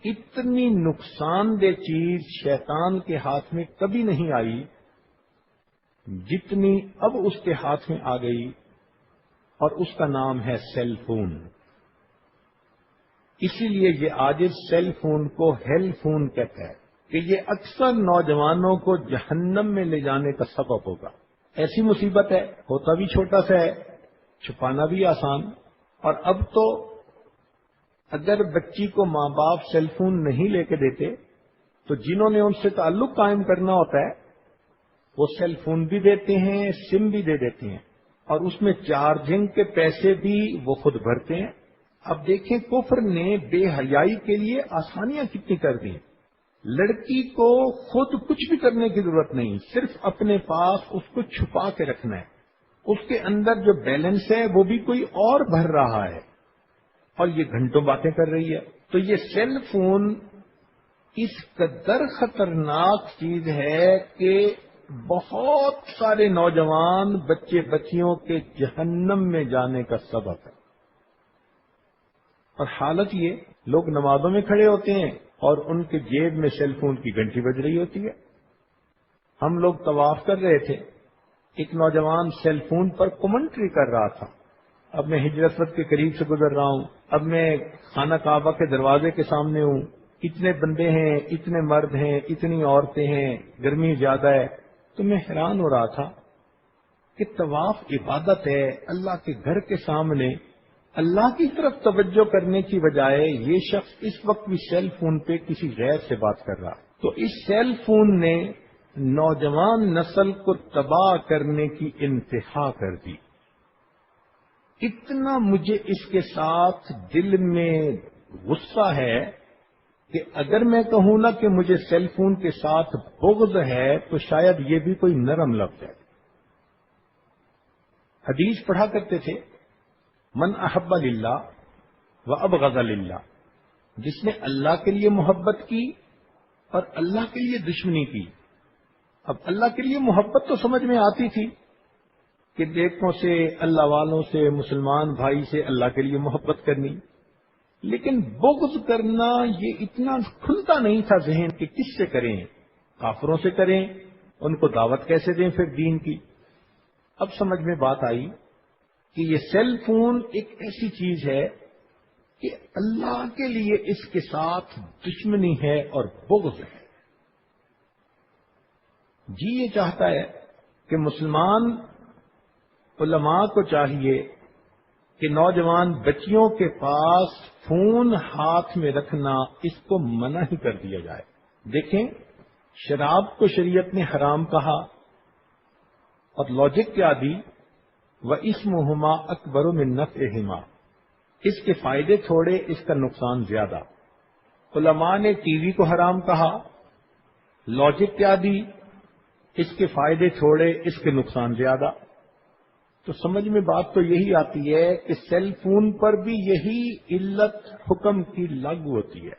اتنی نقصان دہ چیز شیطان کے ہاتھ میں کبھی نہیں آئی جتنی اب اس کے ہاتھ میں آ گئی، اور اس کا نام ہے سیل فون۔ اسی لیے یہ آج سیل فون کو ہیل فون کہتا ہے کہ یہ اکثر نوجوانوں کو جہنم میں لے جانے کا سبب ہوگا۔ ایسی مصیبت ہے، ہوتا بھی چھوٹا سا ہے، چھپانا بھی آسان۔ اور اب تو اگر بچی کو ماں باپ سیل فون نہیں لے کے دیتے تو جنہوں نے ان سے تعلق قائم کرنا ہوتا ہے وہ سیل فون بھی دیتے ہیں، سم بھی دے دیتے ہیں، اور اس میں چارجنگ کے پیسے بھی وہ خود بھرتے ہیں۔ اب دیکھیں کفر نے بے حیائی کے لیے آسانیاں کتنی کر دی۔ لڑکی کو خود کچھ بھی کرنے کی ضرورت نہیں، صرف اپنے پاس اس کو چھپا کے رکھنا ہے۔ اس کے اندر جو بیلنس ہے وہ بھی کوئی اور بھر رہا ہے، اور یہ گھنٹوں باتیں کر رہی ہے۔ تو یہ سیل فون اس قدر خطرناک چیز ہے کہ بہت سارے نوجوان بچے بچیوں کے جہنم میں جانے کا سبب ہے۔ اور حالت یہ، لوگ نمازوں میں کھڑے ہوتے ہیں اور ان کے جیب میں سیل فون کی گھنٹی بج رہی ہوتی ہے۔ ہم لوگ طواف کر رہے تھے، ایک نوجوان سیل فون پر کمنٹری کر رہا تھا۔ اب میں حجر اسود کے قریب سے گزر رہا ہوں، اب میں خانہ کعبہ کے دروازے کے سامنے ہوں، اتنے بندے ہیں، اتنے مرد ہیں، اتنی عورتیں ہیں، گرمی زیادہ ہے، تو میں حیران ہو رہا تھا کہ طواف عبادت ہے، اللہ کے گھر کے سامنے اللہ کی طرف توجہ کرنے کی بجائے یہ شخص اس وقت بھی سیل فون پہ کسی غیر سے بات کر رہا۔ تو اس سیل فون نے نوجوان نسل کو تباہ کرنے کی انتہا کر دی۔ اتنا مجھے اس کے ساتھ دل میں غصہ ہے کہ اگر میں کہوں نا کہ مجھے سیل فون کے ساتھ بغض ہے تو شاید یہ بھی کوئی نرم لفظ ہے۔ حدیث پڑھا کرتے تھے، من احب للہ و ابغض للہ، جس نے اللہ کے لیے محبت کی اور اللہ کے لیے دشمنی کی۔ اب اللہ کے لیے محبت تو سمجھ میں آتی تھی، کہ نیکوں سے، اللہ والوں سے، مسلمان بھائی سے اللہ کے لیے محبت کرنی، لیکن بغض کرنا یہ اتنا کھلتا نہیں تھا ذہن کہ کس سے کریں، کافروں سے کریں، ان کو دعوت کیسے دیں پھر دین کی۔ اب سمجھ میں بات آئی کہ یہ سیل فون ایک ایسی چیز ہے کہ اللہ کے لیے اس کے ساتھ دشمنی ہے اور بغض ہے۔ جی یہ چاہتا ہے کہ مسلمان علماء کو چاہیے کہ نوجوان بچیوں کے پاس فون ہاتھ میں رکھنا اس کو منع ہی کر دیا جائے۔ دیکھیں، شراب کو شریعت نے حرام کہا اور لاجک کیا دی، وَإِسْمُهُمَا أَكْبَرُ مِن نَفْعِهِمَا، اس کے فائدے تھوڑے، اس کا نقصان زیادہ۔ علماء نے ٹی وی کو حرام کہا، لاجک کیا دی، اس کے فائدے تھوڑے، اس کے نقصان زیادہ۔ تو سمجھ میں بات تو یہی آتی ہے کہ سیل فون پر بھی یہی علت حکم کی لاگو ہوتی ہے،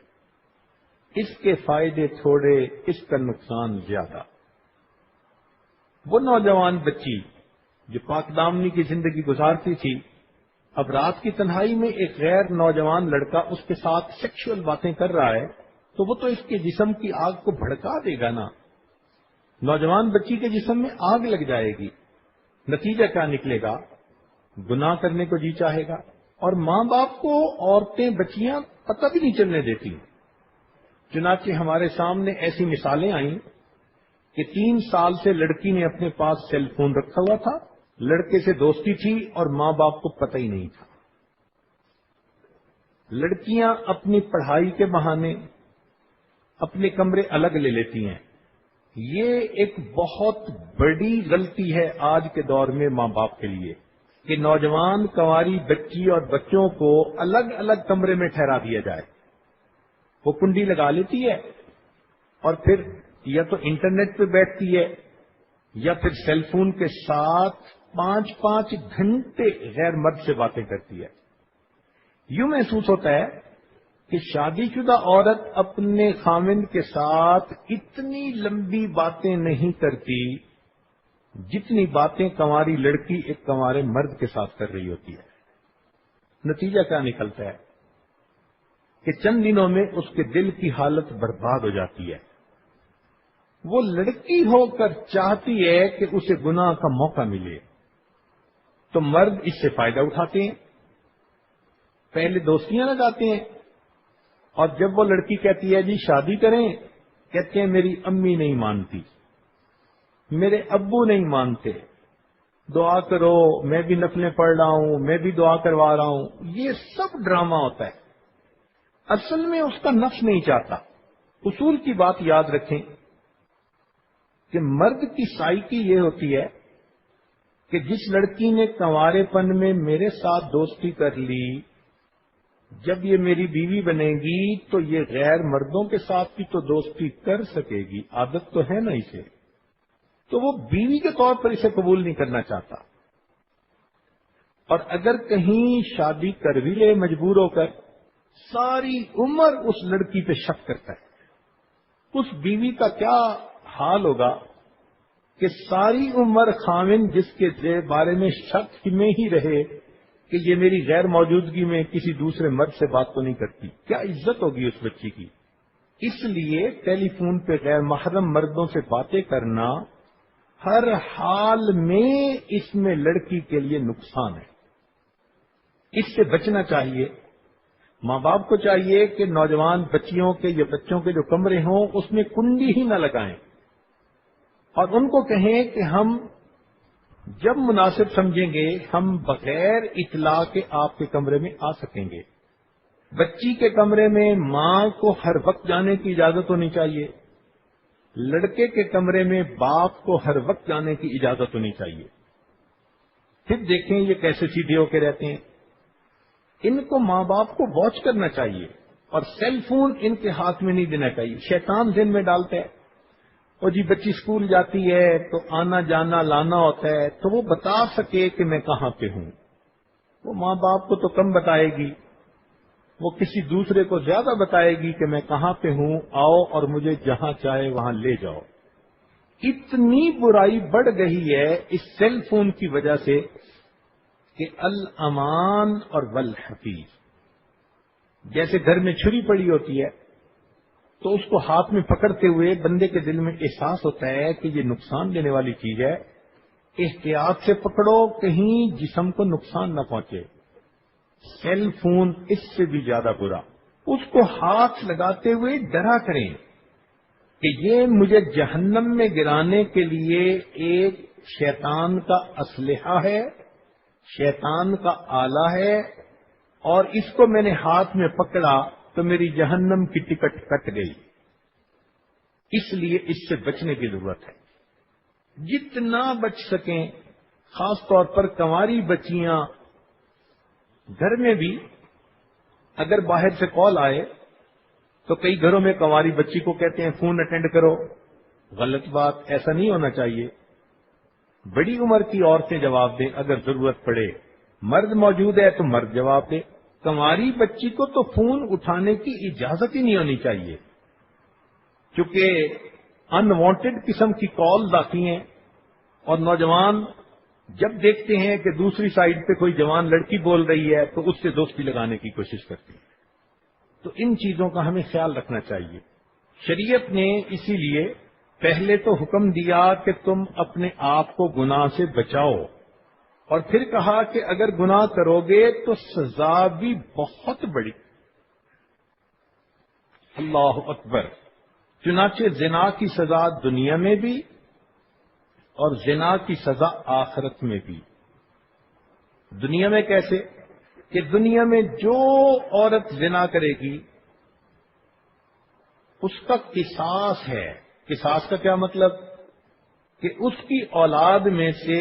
اس کے فائدے تھوڑے، اس کا نقصان زیادہ۔ وہ نوجوان بچی جو پاک دامنی کی زندگی گزارتی تھی، اب رات کی تنہائی میں ایک غیر نوجوان لڑکا اس کے ساتھ سیکشول باتیں کر رہا ہے، تو وہ تو اس کے جسم کی آگ کو بھڑکا دے گا نا۔ نوجوان بچی کے جسم میں آگ لگ جائے گی، نتیجہ کیا نکلے گا؟ گناہ کرنے کو جی چاہے گا، اور ماں باپ کو عورتیں، بچیاں پتہ بھی نہیں چلنے دیتی۔ چنانچہ ہمارے سامنے ایسی مثالیں آئیں کہ 3 سال سے لڑکی نے اپنے پاس سیل فون رکھا ہوا تھا، لڑکے سے دوستی تھی اور ماں باپ کو پتہ ہی نہیں تھا۔ لڑکیاں اپنی پڑھائی کے بہانے اپنے کمرے الگ لے لیتی ہیں۔ یہ ایک بہت بڑی غلطی ہے آج کے دور میں ماں باپ کے لیے کہ نوجوان کنواری بچی اور بچوں کو الگ الگ کمرے میں ٹھہرا دیا جائے۔ وہ کنڈی لگا لیتی ہے اور پھر یا تو انٹرنیٹ پہ بیٹھتی ہے یا پھر سیل فون کے ساتھ 5-5 گھنٹے غیر مرد سے باتیں کرتی ہے۔ یوں محسوس ہوتا ہے کہ شادی شدہ عورت اپنے خاوند کے ساتھ اتنی لمبی باتیں نہیں کرتی جتنی باتیں کنواری لڑکی ایک کنوارے مرد کے ساتھ کر رہی ہوتی ہے۔ نتیجہ کیا نکلتا ہے کہ چند دنوں میں اس کے دل کی حالت برباد ہو جاتی ہے۔ وہ لڑکی ہو کر چاہتی ہے کہ اسے گناہ کا موقع ملے، تو مرد اس سے فائدہ اٹھاتے ہیں، پہلے دوستیاں لگاتے ہیں، اور جب وہ لڑکی کہتی ہے جی شادی کریں، کہتے ہیں میری امی نہیں مانتی، میرے ابو نہیں مانتے، دعا کرو، میں بھی نفلیں پڑھ رہا ہوں، میں بھی دعا کروا رہا ہوں۔ یہ سب ڈرامہ ہوتا ہے، اصل میں اس کا نفس نہیں چاہتا۔ اصول کی بات یاد رکھیں کہ مرد کی سائیکی یہ ہوتی ہے کہ جس لڑکی نے کنوارے پن میں میرے ساتھ دوستی کر لی، جب یہ میری بیوی بنے گی تو یہ غیر مردوں کے ساتھ بھی تو دوستی کر سکے گی، عادت تو ہے نا اسے، تو وہ بیوی کے طور پر اسے قبول نہیں کرنا چاہتا۔ اور اگر کہیں شادی کر بھی لے مجبور ہو کر، ساری عمر اس لڑکی پہ شک کرتا ہے۔ اس بیوی کا کیا حال ہوگا کہ ساری عمر خاوند جس کے بارے میں شک میں ہی رہے کہ یہ میری غیر موجودگی میں کسی دوسرے مرد سے بات تو نہیں کرتی، کیا عزت ہوگی اس بچی کی؟ اس لیے ٹیلی فون پہ غیر محرم مردوں سے باتیں کرنا ہر حال میں اس میں لڑکی کے لیے نقصان ہے، اس سے بچنا چاہیے۔ ماں باپ کو چاہیے کہ نوجوان بچیوں کے یا بچوں کے جو کمرے ہوں اس میں کنڈی ہی نہ لگائیں، اور ان کو کہیں کہ ہم جب مناسب سمجھیں گے ہم بغیر اطلاع کے آپ کے کمرے میں آ سکیں گے۔ بچی کے کمرے میں ماں کو ہر وقت جانے کی اجازت ہونی چاہیے، لڑکے کے کمرے میں باپ کو ہر وقت جانے کی اجازت ہونی چاہیے۔ پھر دیکھیں یہ کیسے سیدھے ہو کے رہتے ہیں۔ ان کو ماں باپ کو واچ کرنا چاہیے اور سیل فون ان کے ہاتھ میں نہیں دینا چاہیے۔ شیطان ذہن میں ڈالتا ہے، اور جی بچی اسکول جاتی ہے تو آنا جانا لانا ہوتا ہے، تو وہ بتا سکے کہ میں کہاں پہ ہوں۔ وہ ماں باپ کو تو کم بتائے گی، وہ کسی دوسرے کو زیادہ بتائے گی کہ میں کہاں پہ ہوں، آؤ اور مجھے جہاں چاہے وہاں لے جاؤ۔ اتنی برائی بڑھ گئی ہے اس سیل فون کی وجہ سے کہ الامان اور والحفیظ، جیسے گھر میں چھری پڑی ہوتی ہے تو اس کو ہاتھ میں پکڑتے ہوئے بندے کے دل میں احساس ہوتا ہے کہ یہ نقصان دینے والی چیز ہے، احتیاط سے پکڑو کہیں جسم کو نقصان نہ پہنچے۔ سیل فون اس سے بھی زیادہ برا، اس کو ہاتھ لگاتے ہوئے ڈرا کریں کہ یہ مجھے جہنم میں گرانے کے لیے ایک شیطان کا اسلحہ ہے، شیطان کا آلہ ہے، اور اس کو میں نے ہاتھ میں پکڑا تو میری جہنم کی ٹکٹ کٹ گئی۔ اس لیے اس سے بچنے کی ضرورت ہے، جتنا بچ سکیں، خاص طور پر کنواری بچیاں۔ گھر میں بھی اگر باہر سے کال آئے تو کئی گھروں میں کنواری بچی کو کہتے ہیں فون اٹینڈ کرو، غلط بات، ایسا نہیں ہونا چاہیے۔ بڑی عمر کی عورتیں جواب دیں اگر ضرورت پڑے، مرد موجود ہے تو مرد جواب دے۔ کنواری بچی کو تو فون اٹھانے کی اجازت ہی نہیں ہونی چاہیے، کیونکہ ان وانٹڈ قسم کی کالز آتی ہیں، اور نوجوان جب دیکھتے ہیں کہ دوسری سائڈ پہ کوئی جوان لڑکی بول رہی ہے تو اس سے دوستی لگانے کی کوشش کرتے ہیں۔ تو ان چیزوں کا ہمیں خیال رکھنا چاہیے۔ شریعت نے اسی لیے پہلے تو حکم دیا کہ تم اپنے آپ کو گناہ سے بچاؤ، اور پھر کہا کہ اگر گناہ کرو گے تو سزا بھی بہت بڑی۔ اللہ اکبر۔ چنانچہ زنا کی سزا دنیا میں بھی اور زنا کی سزا آخرت میں بھی۔ دنیا میں کیسے؟ کہ دنیا میں جو عورت زنا کرے گی اس کا قصاص ہے۔ قصاص کا کیا مطلب؟ کہ اس کی اولاد میں سے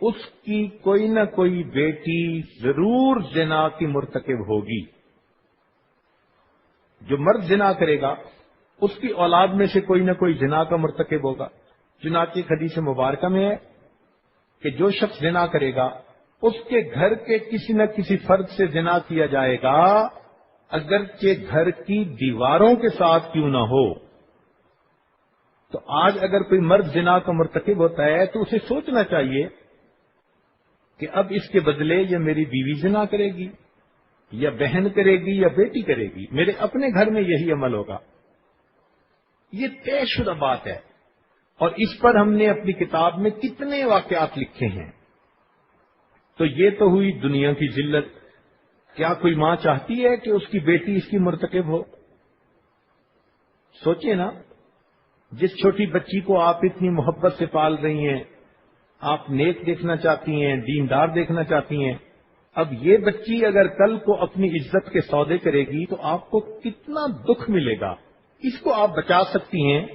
اس کی کوئی نہ کوئی بیٹی ضرور زنا کی مرتکب ہوگی۔ جو مرد زنا کرے گا اس کی اولاد میں سے کوئی نہ کوئی زنا کا مرتکب ہوگا۔ چنانچہ حدیث مبارکہ میں ہے کہ جو شخص زنا کرے گا اس کے گھر کے کسی نہ کسی فرد سے زنا کیا جائے گا، اگرچہ گھر کی دیواروں کے ساتھ کیوں نہ ہو۔ تو آج اگر کوئی مرد زنا کا مرتکب ہوتا ہے تو اسے سوچنا چاہیے کہ اب اس کے بدلے یا میری بیوی زنا کرے گی، یا بہن کرے گی، یا بیٹی کرے گی، میرے اپنے گھر میں یہی عمل ہوگا۔ یہ طے شدہ بات ہے، اور اس پر ہم نے اپنی کتاب میں کتنے واقعات لکھے ہیں۔ تو یہ تو ہوئی دنیا کی ذلت۔ کیا کوئی ماں چاہتی ہے کہ اس کی بیٹی اس کی مرتکب ہو؟ سوچیں نا، جس چھوٹی بچی کو آپ اتنی محبت سے پال رہی ہیں، آپ نیک دیکھنا چاہتی ہیں، دیندار دیکھنا چاہتی ہیں، اب یہ بچی اگر کل کو اپنی عزت کے سودے کرے گی تو آپ کو کتنا دکھ ملے گا۔ اس کو آپ بچا سکتی ہیں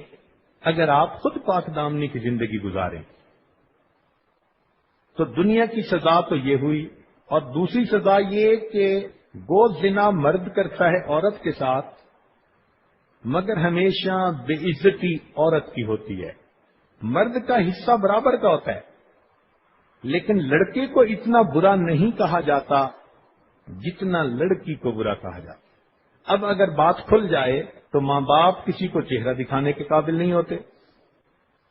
اگر آپ خود پاک دامنی کی زندگی گزاریں۔ تو دنیا کی سزا تو یہ ہوئی، اور دوسری سزا یہ کہ گو زنا مرد کرتا ہے عورت کے ساتھ، مگر ہمیشہ بے عزتی عورت کی ہوتی ہے۔ مرد کا حصہ برابر کا ہوتا ہے، لیکن لڑکے کو اتنا برا نہیں کہا جاتا جتنا لڑکی کو برا کہا جاتا۔ اب اگر بات کھل جائے تو ماں باپ کسی کو چہرہ دکھانے کے قابل نہیں ہوتے،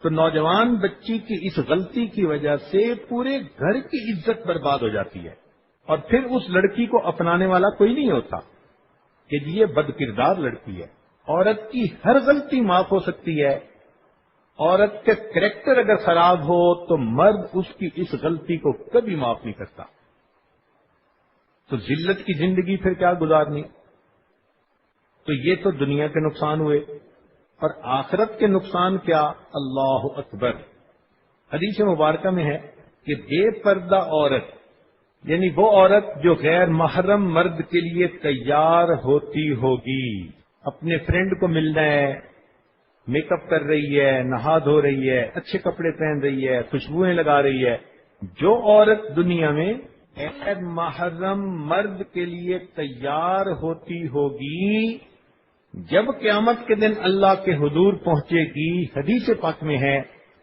تو نوجوان بچی کی اس غلطی کی وجہ سے پورے گھر کی عزت برباد ہو جاتی ہے، اور پھر اس لڑکی کو اپنانے والا کوئی نہیں ہوتا کہ یہ بد کردار لڑکی ہے۔ عورت کی ہر غلطی معاف ہو سکتی ہے، عورت کا کریکٹر اگر خراب ہو تو مرد اس کی اس غلطی کو کبھی معاف نہیں کرتا۔ تو ذلت کی زندگی پھر کیا گزارنی؟ تو یہ تو دنیا کے نقصان ہوئے، اور آخرت کے نقصان کیا؟ اللہ اکبر۔ حدیث مبارکہ میں ہے کہ بے پردہ عورت، یعنی وہ عورت جو غیر محرم مرد کے لیے تیار ہوتی ہوگی، اپنے فرینڈ کو ملنا ہے، میک اپ کر رہی ہے، نہا دھو رہی ہے، اچھے کپڑے پہن رہی ہے، خوشبوئیں لگا رہی ہے، جو عورت دنیا میں غیر محرم مرد کے لیے تیار ہوتی ہوگی، جب قیامت کے دن اللہ کے حضور پہنچے گی، حدیث پاک میں ہے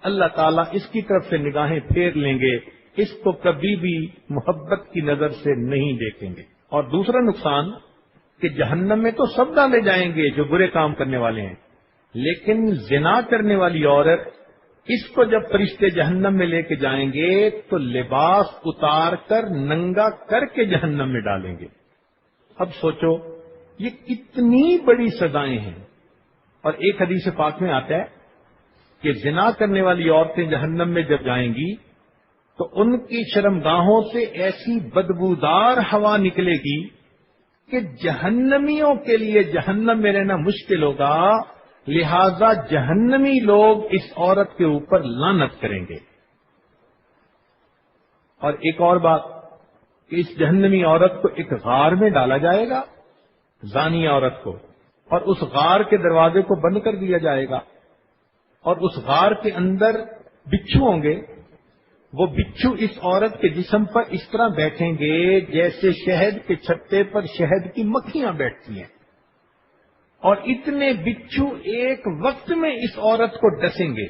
اللہ تعالیٰ اس کی طرف سے نگاہیں پھیر لیں گے، اس کو کبھی بھی محبت کی نظر سے نہیں دیکھیں گے۔ اور دوسرا نقصان کہ جہنم میں تو سب ڈالے جائیں گے جو برے کام کرنے والے ہیں، لیکن زنا کرنے والی عورت اس کو جب فرشتے جہنم میں لے کے جائیں گے تو لباس اتار کر ننگا کر کے جہنم میں ڈالیں گے۔ اب سوچو یہ کتنی بڑی سزائیں ہیں۔ اور ایک حدیث پاک میں آتا ہے کہ زنا کرنے والی عورتیں جہنم میں جب جائیں گی تو ان کی شرمگاہوں سے ایسی بدبودار ہوا نکلے گی کہ جہنمیوں کے لیے جہنم میں رہنا مشکل ہوگا، لہذا جہنمی لوگ اس عورت کے اوپر لعنت کریں گے۔ اور ایک اور بات کہ اس جہنمی عورت کو ایک غار میں ڈالا جائے گا، زانی عورت کو، اور اس غار کے دروازے کو بند کر دیا جائے گا، اور اس غار کے اندر بچھو ہوں گے۔ وہ بچھو اس عورت کے جسم پر اس طرح بیٹھیں گے جیسے شہد کے چھتے پر شہد کی مکھیاں بیٹھتی ہیں، اور اتنے بچھو ایک وقت میں اس عورت کو ڈسیں گے،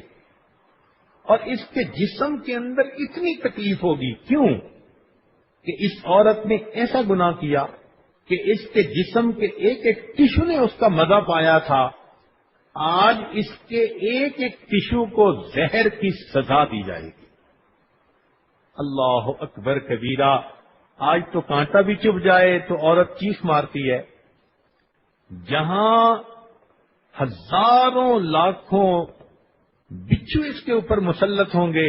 اور اس کے جسم کے اندر اتنی تکلیف ہوگی۔ کیوں؟ کہ اس عورت نے ایسا گناہ کیا کہ اس کے جسم کے ایک ایک ٹشو نے اس کا مزہ پایا تھا، آج اس کے ایک ایک ٹشو کو زہر کی سزا دی جائے گی۔ اللہ اکبر کبیرہ، آج تو کانٹا بھی چبھ جائے تو عورت چیخ مارتی ہے، جہاں ہزاروں لاکھوں بچھو اس کے اوپر مسلط ہوں گے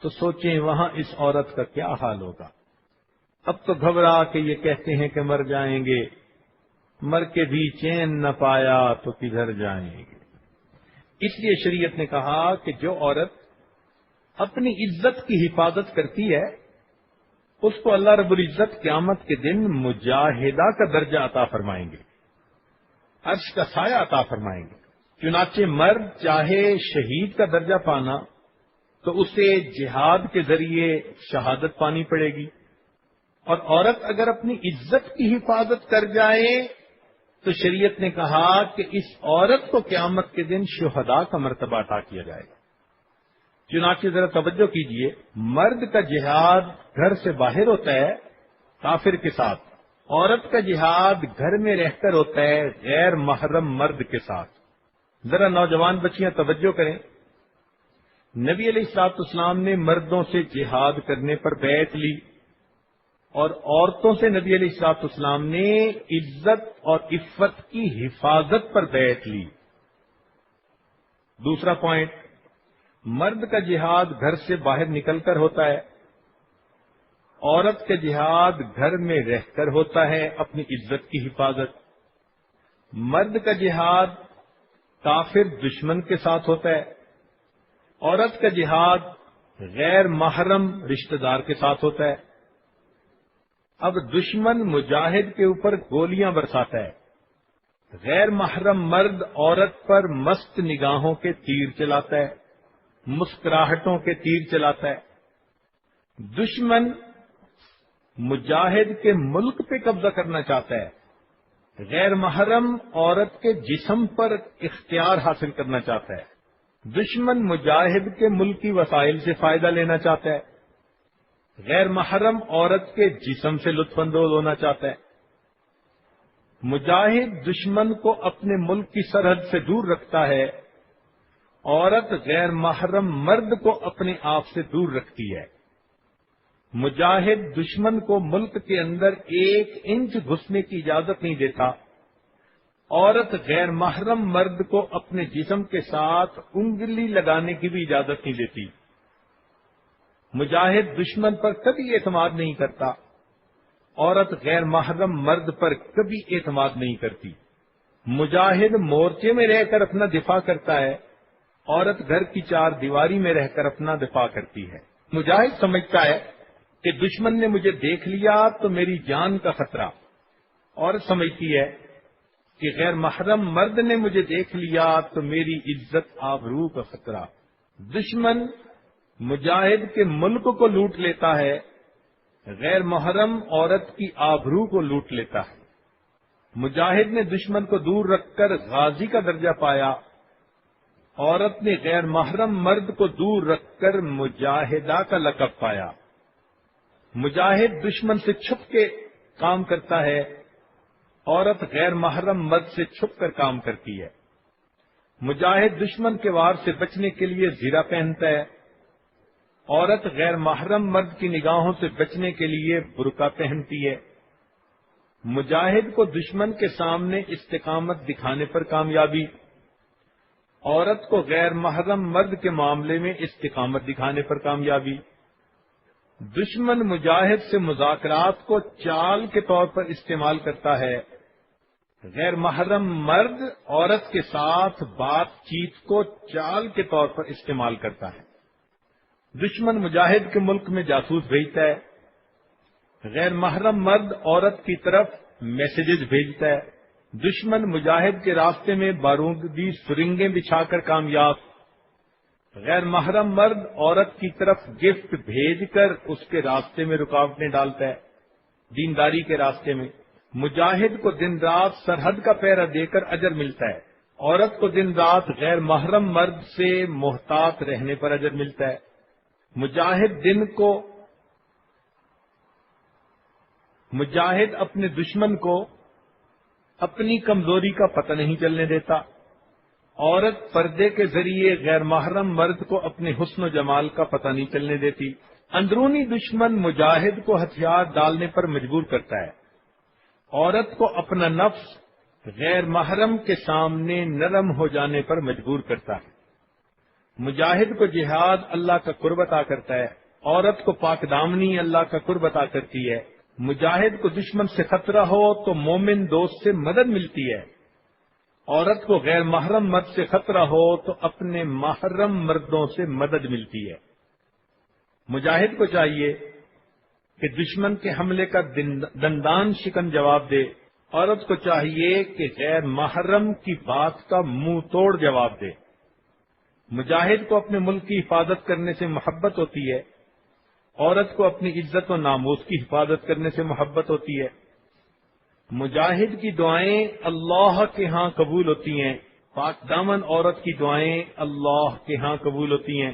تو سوچیں وہاں اس عورت کا کیا حال ہوگا۔ اب تو گھبرا کے یہ کہتے ہیں کہ مر جائیں گے، مر کے بھی چین نہ پایا تو کدھر جائیں گے۔ اس لیے شریعت نے کہا کہ جو عورت اپنی عزت کی حفاظت کرتی ہے اس کو اللہ رب العزت قیامت کے دن مجاہدہ کا درجہ عطا فرمائیں گے، عرش کا سایہ عطا فرمائیں گے۔ چنانچہ مرد چاہے شہید کا درجہ پانا تو اسے جہاد کے ذریعے شہادت پانی پڑے گی، اور عورت اگر اپنی عزت کی حفاظت کر جائے تو شریعت نے کہا کہ اس عورت کو قیامت کے دن شہداء کا مرتبہ عطا کیا جائے گا۔ چنانچہ ذرا توجہ کیجئے، مرد کا جہاد گھر سے باہر ہوتا ہے کافر کے ساتھ، عورت کا جہاد گھر میں رہ کر ہوتا ہے غیر محرم مرد کے ساتھ۔ ذرا نوجوان بچیاں توجہ کریں، نبی علیہ الصلوۃ والسلام نے مردوں سے جہاد کرنے پر بیعت لی، اور عورتوں سے نبی علیہ الصلوۃ والسلام نے عزت اور عفت کی حفاظت پر بیعت لی۔ دوسرا پوائنٹ، مرد کا جہاد گھر سے باہر نکل کر ہوتا ہے، عورت کا جہاد گھر میں رہ کر ہوتا ہے اپنی عزت کی حفاظت۔ مرد کا جہاد کافر دشمن کے ساتھ ہوتا ہے، عورت کا جہاد غیر محرم رشتہ دار کے ساتھ ہوتا ہے۔ اب دشمن مجاہد کے اوپر گولیاں برساتا ہے، غیر محرم مرد عورت پر مست نگاہوں کے تیر چلاتا ہے، مسکراہٹوں کے تیر چلاتا ہے۔ دشمن مجاہد کے ملک پہ قبضہ کرنا چاہتا ہے، غیر محرم عورت کے جسم پر اختیار حاصل کرنا چاہتا ہے۔ دشمن مجاہد کے ملکی وسائل سے فائدہ لینا چاہتا ہے، غیر محرم عورت کے جسم سے لطف اندوز ہونا چاہتا ہے۔ مجاہد دشمن کو اپنے ملک کی سرحد سے دور رکھتا ہے، عورت غیر محرم مرد کو اپنے آپ سے دور رکھتی ہے۔ مجاہد دشمن کو ملک کے اندر 1 انچ گھسنے کی اجازت نہیں دیتا، عورت غیر محرم مرد کو اپنے جسم کے ساتھ انگلی لگانے کی بھی اجازت نہیں دیتی۔ مجاہد دشمن پر کبھی اعتماد نہیں کرتا، عورت غیر محرم مرد پر کبھی اعتماد نہیں کرتی۔ مجاہد مورچے میں رہ کر اپنا دفاع کرتا ہے، عورت گھر کی 4 دیواری میں رہ کر اپنا دفاع کرتی ہے۔ مجاہد سمجھتا ہے کہ دشمن نے مجھے دیکھ لیا تو میری جان کا خطرہ، عورت سمجھتی ہے کہ غیر محرم مرد نے مجھے دیکھ لیا تو میری عزت آبرو کا خطرہ۔ دشمن مجاہد کے ملک کو لوٹ لیتا ہے، غیر محرم عورت کی آبرو کو لوٹ لیتا ہے۔ مجاہد نے دشمن کو دور رکھ کر غازی کا درجہ پایا، عورت نے غیر محرم مرد کو دور رکھ کر مجاہدہ کا لقب پایا۔ مجاہد دشمن سے چھپ کے کام کرتا ہے، عورت غیر محرم مرد سے چھپ کر کام کرتی ہے۔ مجاہد دشمن کے وار سے بچنے کے لیے زیرہ پہنتا ہے، عورت غیر محرم مرد کی نگاہوں سے بچنے کے لیے برقع پہنتی ہے۔ مجاہد کو دشمن کے سامنے استقامت دکھانے پر کامیابی، عورت کو غیر محرم مرد کے معاملے میں استقامت دکھانے پر کامیابی۔ دشمن مجاہد سے مذاکرات کو چال کے طور پر استعمال کرتا ہے، غیر محرم مرد عورت کے ساتھ بات چیت کو چال کے طور پر استعمال کرتا ہے۔ دشمن مجاہد کے ملک میں جاسوس بھیجتا ہے، غیر محرم مرد عورت کی طرف میسیجز بھیجتا ہے۔ دشمن مجاہد کے راستے میں بارودی سرنگیں بچھا کر کامیاب، غیر محرم مرد عورت کی طرف گفٹ بھیج کر اس کے راستے میں رکاوٹیں ڈالتا ہے، دینداری کے راستے میں۔ مجاہد کو دن رات سرحد کا پہرا دے کر اجر ملتا ہے، عورت کو دن رات غیر محرم مرد سے محتاط رہنے پر اجر ملتا ہے۔ مجاہد اپنے دشمن کو اپنی کمزوری کا پتہ نہیں چلنے دیتا، عورت پردے کے ذریعے غیر محرم مرد کو اپنے حسن و جمال کا پتہ نہیں چلنے دیتی۔ اندرونی دشمن مجاہد کو ہتھیار ڈالنے پر مجبور کرتا ہے، عورت کو اپنا نفس غیر محرم کے سامنے نرم ہو جانے پر مجبور کرتا ہے۔ مجاہد کو جہاد اللہ کا قرب عطا کرتا ہے، عورت کو پاک دامنی اللہ کا قرب عطا کرتی ہے۔ مجاہد کو دشمن سے خطرہ ہو تو مومن دوست سے مدد ملتی ہے، عورت کو غیر محرم مرد سے خطرہ ہو تو اپنے محرم مردوں سے مدد ملتی ہے۔ مجاہد کو چاہیے کہ دشمن کے حملے کا دندان شکن جواب دے، عورت کو چاہیے کہ غیر محرم کی بات کا منہ توڑ جواب دے۔ مجاہد کو اپنے ملک کی حفاظت کرنے سے محبت ہوتی ہے، عورت کو اپنی عزت و ناموس کی حفاظت کرنے سے محبت ہوتی ہے۔ مجاہد کی دعائیں اللہ کے ہاں قبول ہوتی ہیں، پاک دامن عورت کی دعائیں اللہ کے ہاں قبول ہوتی ہیں۔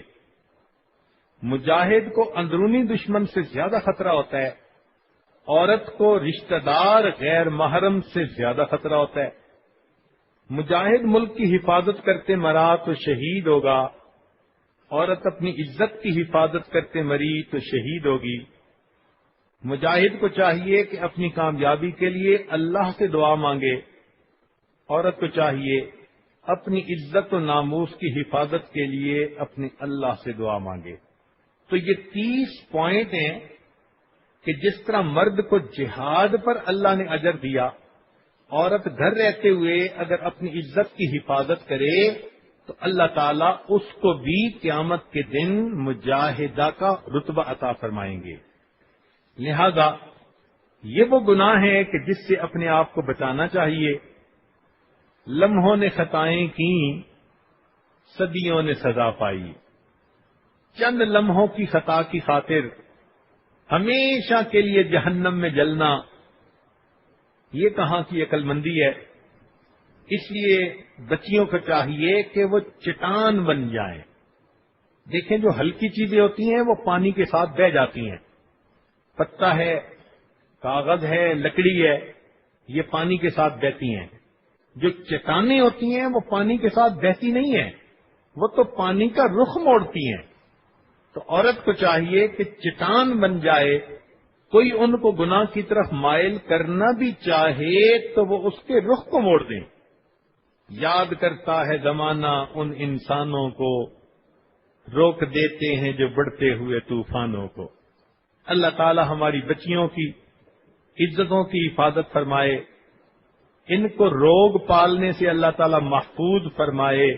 مجاہد کو اندرونی دشمن سے زیادہ خطرہ ہوتا ہے، عورت کو رشتہ دار غیر محرم سے زیادہ خطرہ ہوتا ہے۔ مجاہد ملک کی حفاظت کرتے مرا تو شہید ہوگا، عورت اپنی عزت کی حفاظت کرتے مری تو شہید ہوگی۔ مجاہد کو چاہیے کہ اپنی کامیابی کے لیے اللہ سے دعا مانگے، عورت کو چاہیے اپنی عزت و ناموس کی حفاظت کے لیے اپنے اللہ سے دعا مانگے۔ تو یہ 30 پوائنٹ ہیں کہ جس طرح مرد کو جہاد پر اللہ نے اجر دیا، عورت گھر رہتے ہوئے اگر اپنی عزت کی حفاظت کرے تو اللہ تعالیٰ اس کو بھی قیامت کے دن مجاہدہ کا رتبہ عطا فرمائیں گے۔ لہذا یہ وہ گناہ ہے کہ جس سے اپنے آپ کو بچانا چاہیے۔ لمحوں نے خطائیں کی، صدیوں نے سزا پائی، چند لمحوں کی خطا کی خاطر ہمیشہ کے لیے جہنم میں جلنا، یہ کہاں کی عقل مندی ہے؟ اس لیے بچیوں کو چاہیے کہ وہ چٹان بن جائیں۔ دیکھیں جو ہلکی چیزیں ہوتی ہیں وہ پانی کے ساتھ بہہ جاتی ہیں، پتا ہے، کاغذ ہے، لکڑی ہے، یہ پانی کے ساتھ بہتی ہیں۔ جو چٹانیں ہوتی ہیں وہ پانی کے ساتھ بہتی نہیں ہیں، وہ تو پانی کا رخ موڑتی ہیں۔ تو عورت کو چاہیے کہ چٹان بن جائے، کوئی ان کو گناہ کی طرف مائل کرنا بھی چاہے تو وہ اس کے رخ کو موڑ دیں۔ یاد کرتا ہے زمانہ ان انسانوں کو، روک دیتے ہیں جو بڑھتے ہوئے طوفانوں کو۔ اللہ تعالی ہماری بچیوں کی عزتوں کی حفاظت فرمائے، ان کو روگ پالنے سے اللہ تعالی محفوظ فرمائے،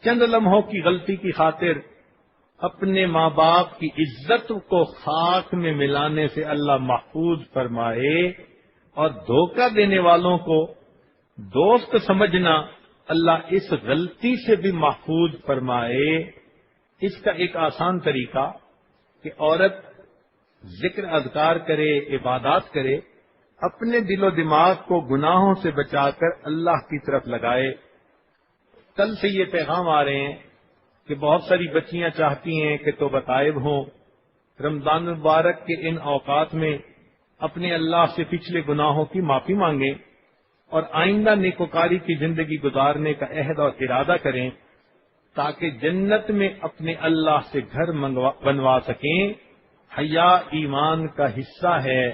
چند لمحوں کی غلطی کی خاطر اپنے ماں باپ کی عزت کو خاک میں ملانے سے اللہ محفوظ فرمائے، اور دھوکہ دینے والوں کو دوست سمجھنا اللہ اس غلطی سے بھی محفوظ فرمائے۔ اس کا ایک آسان طریقہ کہ عورت ذکر اذکار کرے، عبادات کرے، اپنے دل و دماغ کو گناہوں سے بچا کر اللہ کی طرف لگائے۔ کل سے یہ پیغام آ رہے ہیں کہ بہت ساری بچیاں چاہتی ہیں کہ توبہ طائب ہوں، رمضان مبارک کے ان اوقات میں اپنے اللہ سے پچھلے گناہوں کی معافی مانگیں۔ اور آئندہ نیکوکاری کی زندگی گزارنے کا عہد اور ارادہ کریں تاکہ جنت میں اپنے اللہ سے گھر بنوا سکیں۔ حیا ایمان کا حصہ ہے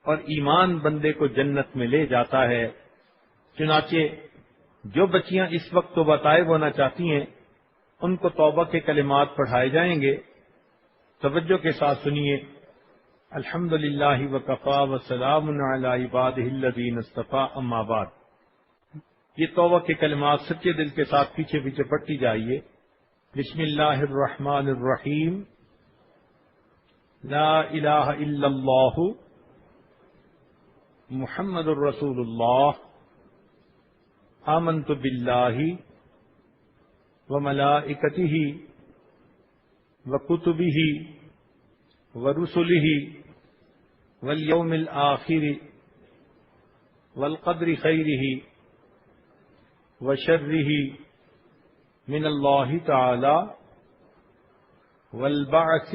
اور ایمان بندے کو جنت میں لے جاتا ہے۔ چنانچہ جو بچیاں اس وقت توبہ طائب ہونا چاہتی ہیں ان کو توبہ کے کلمات پڑھائے جائیں گے۔ توجہ کے ساتھ سنیے۔ الحمد للہ وکفی وسلام علی عبادہ الذین اصطفی، اما بعد۔ یہ توبہ کے کلمات سچے دل کے ساتھ پیچھے پیچھے پڑھتی جائیے۔ بسم اللہ الرحمن الرحیم۔ لا الہ الا اللہ محمد الرسول اللہ، آمنت باللہ وملائکتہ وکتبہ ورسلہ والیوم الآخر والقدر خیرہ وشرہ من اللہ تعالی والبعث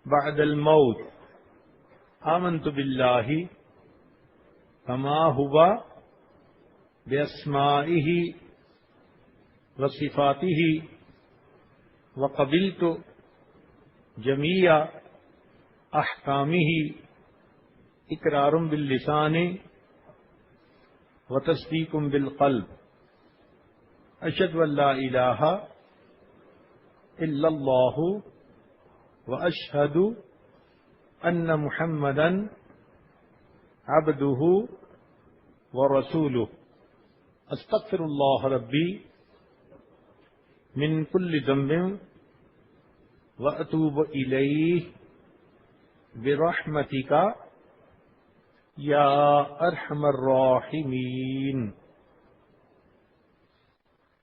بعد الموت، آمنت باللہ کما ہوا باسمائہ وصفاتہ وقبلت جمیع احکامہ اقرار باللسان وتصدیق بالقلب، اشہد ان لا الہ الا اللہ واشہد ان محمدا عبدہ ورسولہ، استغفر اللہ ربی من کل ذنب واتوب الیہ برحمتک یا ارحم الراحمین۔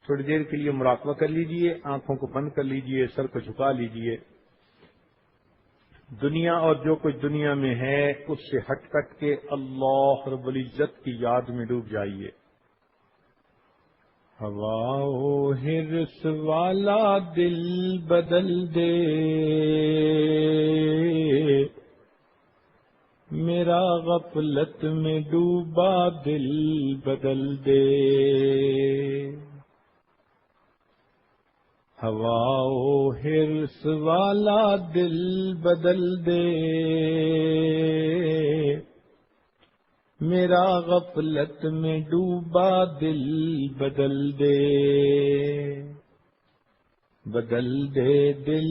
تھوڑی دیر کے لیے مراقبہ کر لیجئے، آنکھوں کو بند کر لیجئے، سر کو جھکا لیجئے۔ دنیا اور جو کچھ دنیا میں ہے اس سے ہٹ کٹ کے اللہ رب العزت کی یاد میں ڈوب جائیے۔ ہوا و حرص والا دل بدل دے، میرا غفلت میں ڈوبا دل بدل دے۔ ہوا و حرص والا دل بدل دے، میرا غفلت میں ڈوبا دل بدل دے۔ بدل دے دل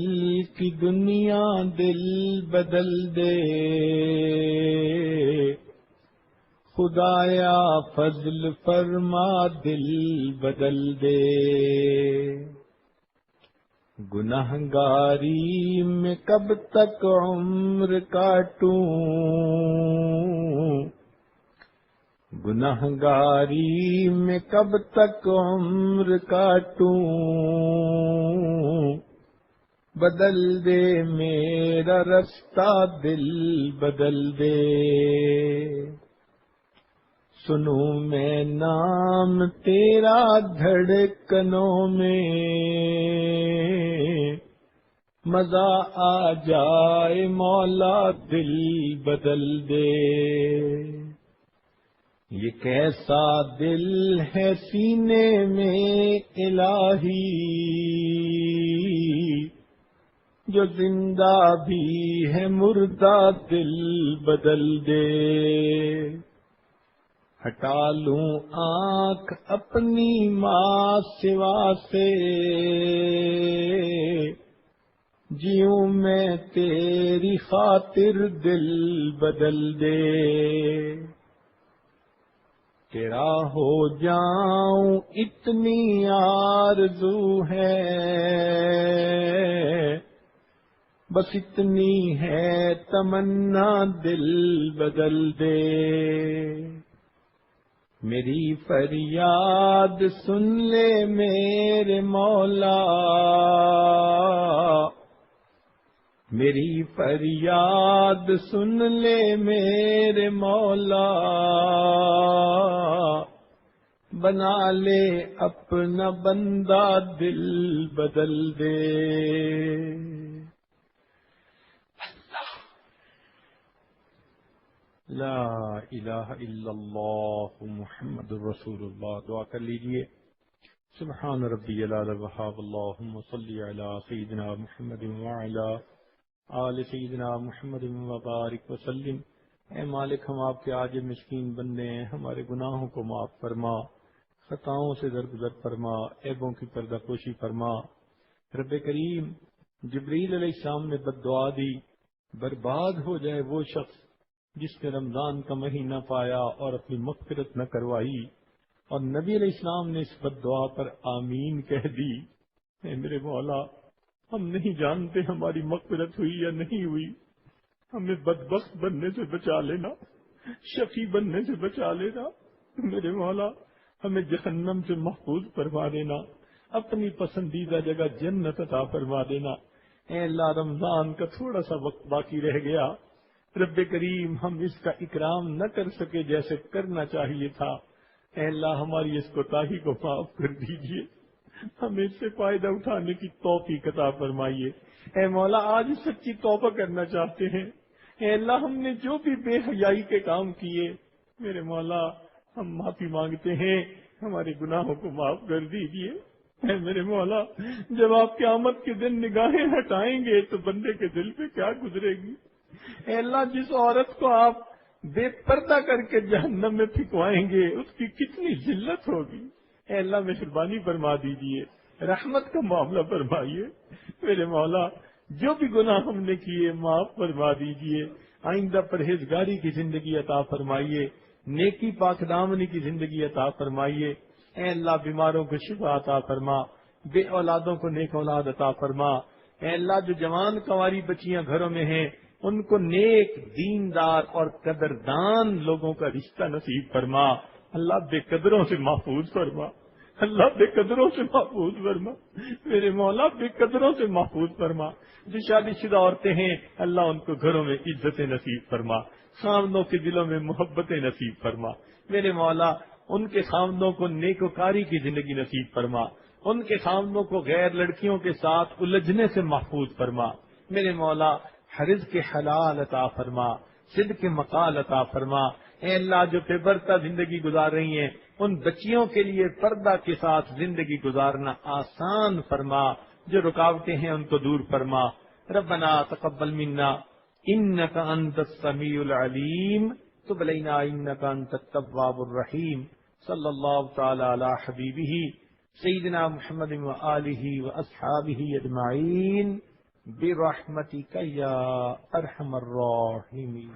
کی دنیا، دل بدل دے، خدایا فضل فرما دل بدل دے۔ گنہگاری میں کب تک عمر کاٹوں، گنہگاری میں کب تک عمر کاٹوں، بدل دے میرا رستہ دل بدل دے۔ سنوں میں نام تیرا دھڑکنوں میں، مزہ آ جائے مولا دل بدل دے۔ یہ کیسا دل ہے سینے میں الہی، جو زندہ بھی ہے مردہ دل بدل دے۔ ہٹا لوں آنکھ اپنی ماں سوا سے، جیوں میں تیری خاطر دل بدل دے۔ تیرا ہو جاؤں اتنی آرزو ہے، بس اتنی ہے تمنا دل بدل دے۔ میری فریاد سن لے میرے مولا، میری فریاد سن لے میرے مولا، بنا لے اپنا بندہ دل بدل دے۔ لا الہ الا اللہ محمد الرسول اللہ. دعا کر لیجئے. سبحان ربی العلی الوہاب. اللہم صلی علی سیدنا محمد وعلی آل سیدنا محمد وبارک وسلم. اے مالک، ہم آپ کے عاجز مسکین بندے ہیں، ہمارے گناہوں کو معاف فرما، خطاؤں سے درگزر فرما، عیبوں کی پردہ پوشی فرما. رب کریم، جبریل علیہ السلام نے بد دعا دی، برباد ہو جائے وہ شخص جس نے رمضان کا مہینہ پایا اور اپنی مغفرت نہ کروائی. اور نبی علیہ السلام نے اس بد دعا پر آمین کہہ دی. اے میرے مولا، ہم نہیں جانتے ہماری مغفرت ہوئی یا نہیں ہوئی، ہمیں بدبخت بننے سے بچا لینا، شقی بننے سے بچا لینا. میرے مولا، ہمیں جہنم سے محفوظ فرما دینا، اپنی پسندیدہ جگہ جنت عطا فرما دینا. اے اللہ، رمضان کا تھوڑا سا وقت باقی رہ گیا، رب کریم ہم اس کا اکرام نہ کر سکے جیسے کرنا چاہیے تھا. اے اللہ، ہماری اس کوتاہی کو معاف کر دیجیے، ہمیں اس سے فائدہ اٹھانے کی توفیق عطا فرمائیے. اے مولا، آج سچی توبہ کرنا چاہتے ہیں. اے اللہ، ہم نے جو بھی بے حیائی کے کام کیے، میرے مولا ہم معافی مانگتے ہیں، ہمارے گناہوں کو معاف کر دیجیے. اے میرے مولا، جب آپ قیامت کے دن نگاہیں ہٹائیں گے تو بندے کے دل پہ کیا گزرے گی. اے اللہ، جس عورت کو آپ بے پردہ کر کے جہنم میں پھینکوائیں گے اس کی کتنی ذلت ہوگی. اے اللہ، مہربانی فرما دیجیے، رحمت کا معاملہ فرمائیے. میرے مولا، جو بھی گناہ ہم نے کیے معاف فرما دیجیے. آئندہ پرہیزگاری کی زندگی عطا فرمائیے، نیکی پاک دامنی کی زندگی عطا فرمائیے. اے اللہ، بیماروں کو شفا عطا فرما، بے اولادوں کو نیک اولاد عطا فرما. اے اللہ، جو جوان کنواری بچیاں گھروں میں ہیں ان کو نیک، دیندار اور قدردان لوگوں کا رشتہ نصیب فرما. اللہ، بے قدروں سے محفوظ فرما. اللہ، بے قدروں سے محفوظ فرما. میرے مولا، بے قدروں سے محفوظ فرما. جو شادی شدہ عورتیں ہیں اللہ ان کو گھروں میں عزتیں نصیب فرما، خامدوں کے دلوں میں محبتیں نصیب فرما. میرے مولا، ان کے خامدوں کو نیکوکاری کی زندگی نصیب فرما، ان کے خامدوں کو غیر لڑکیوں کے ساتھ الجھنے سے محفوظ فرما. میرے مولا، حرز کے حلال عطا فرما، صدق کے مقال عطا فرما. اے اللہ، جو بے پردہ زندگی گزار رہی ہیں ان بچیوں کے لیے پردہ کے ساتھ زندگی گزارنا آسان فرما، جو رکاوٹیں ہیں ان کو دور فرما. ربنا تقبل منا انک انت السمیع العلیم تب علینا انک انت التواب الرحیم. صلی اللہ تعالی علی حبیبہ سیدنا محمد وآلہ واصحابہ اجمعین برحمتک یا ارحم الراحمین.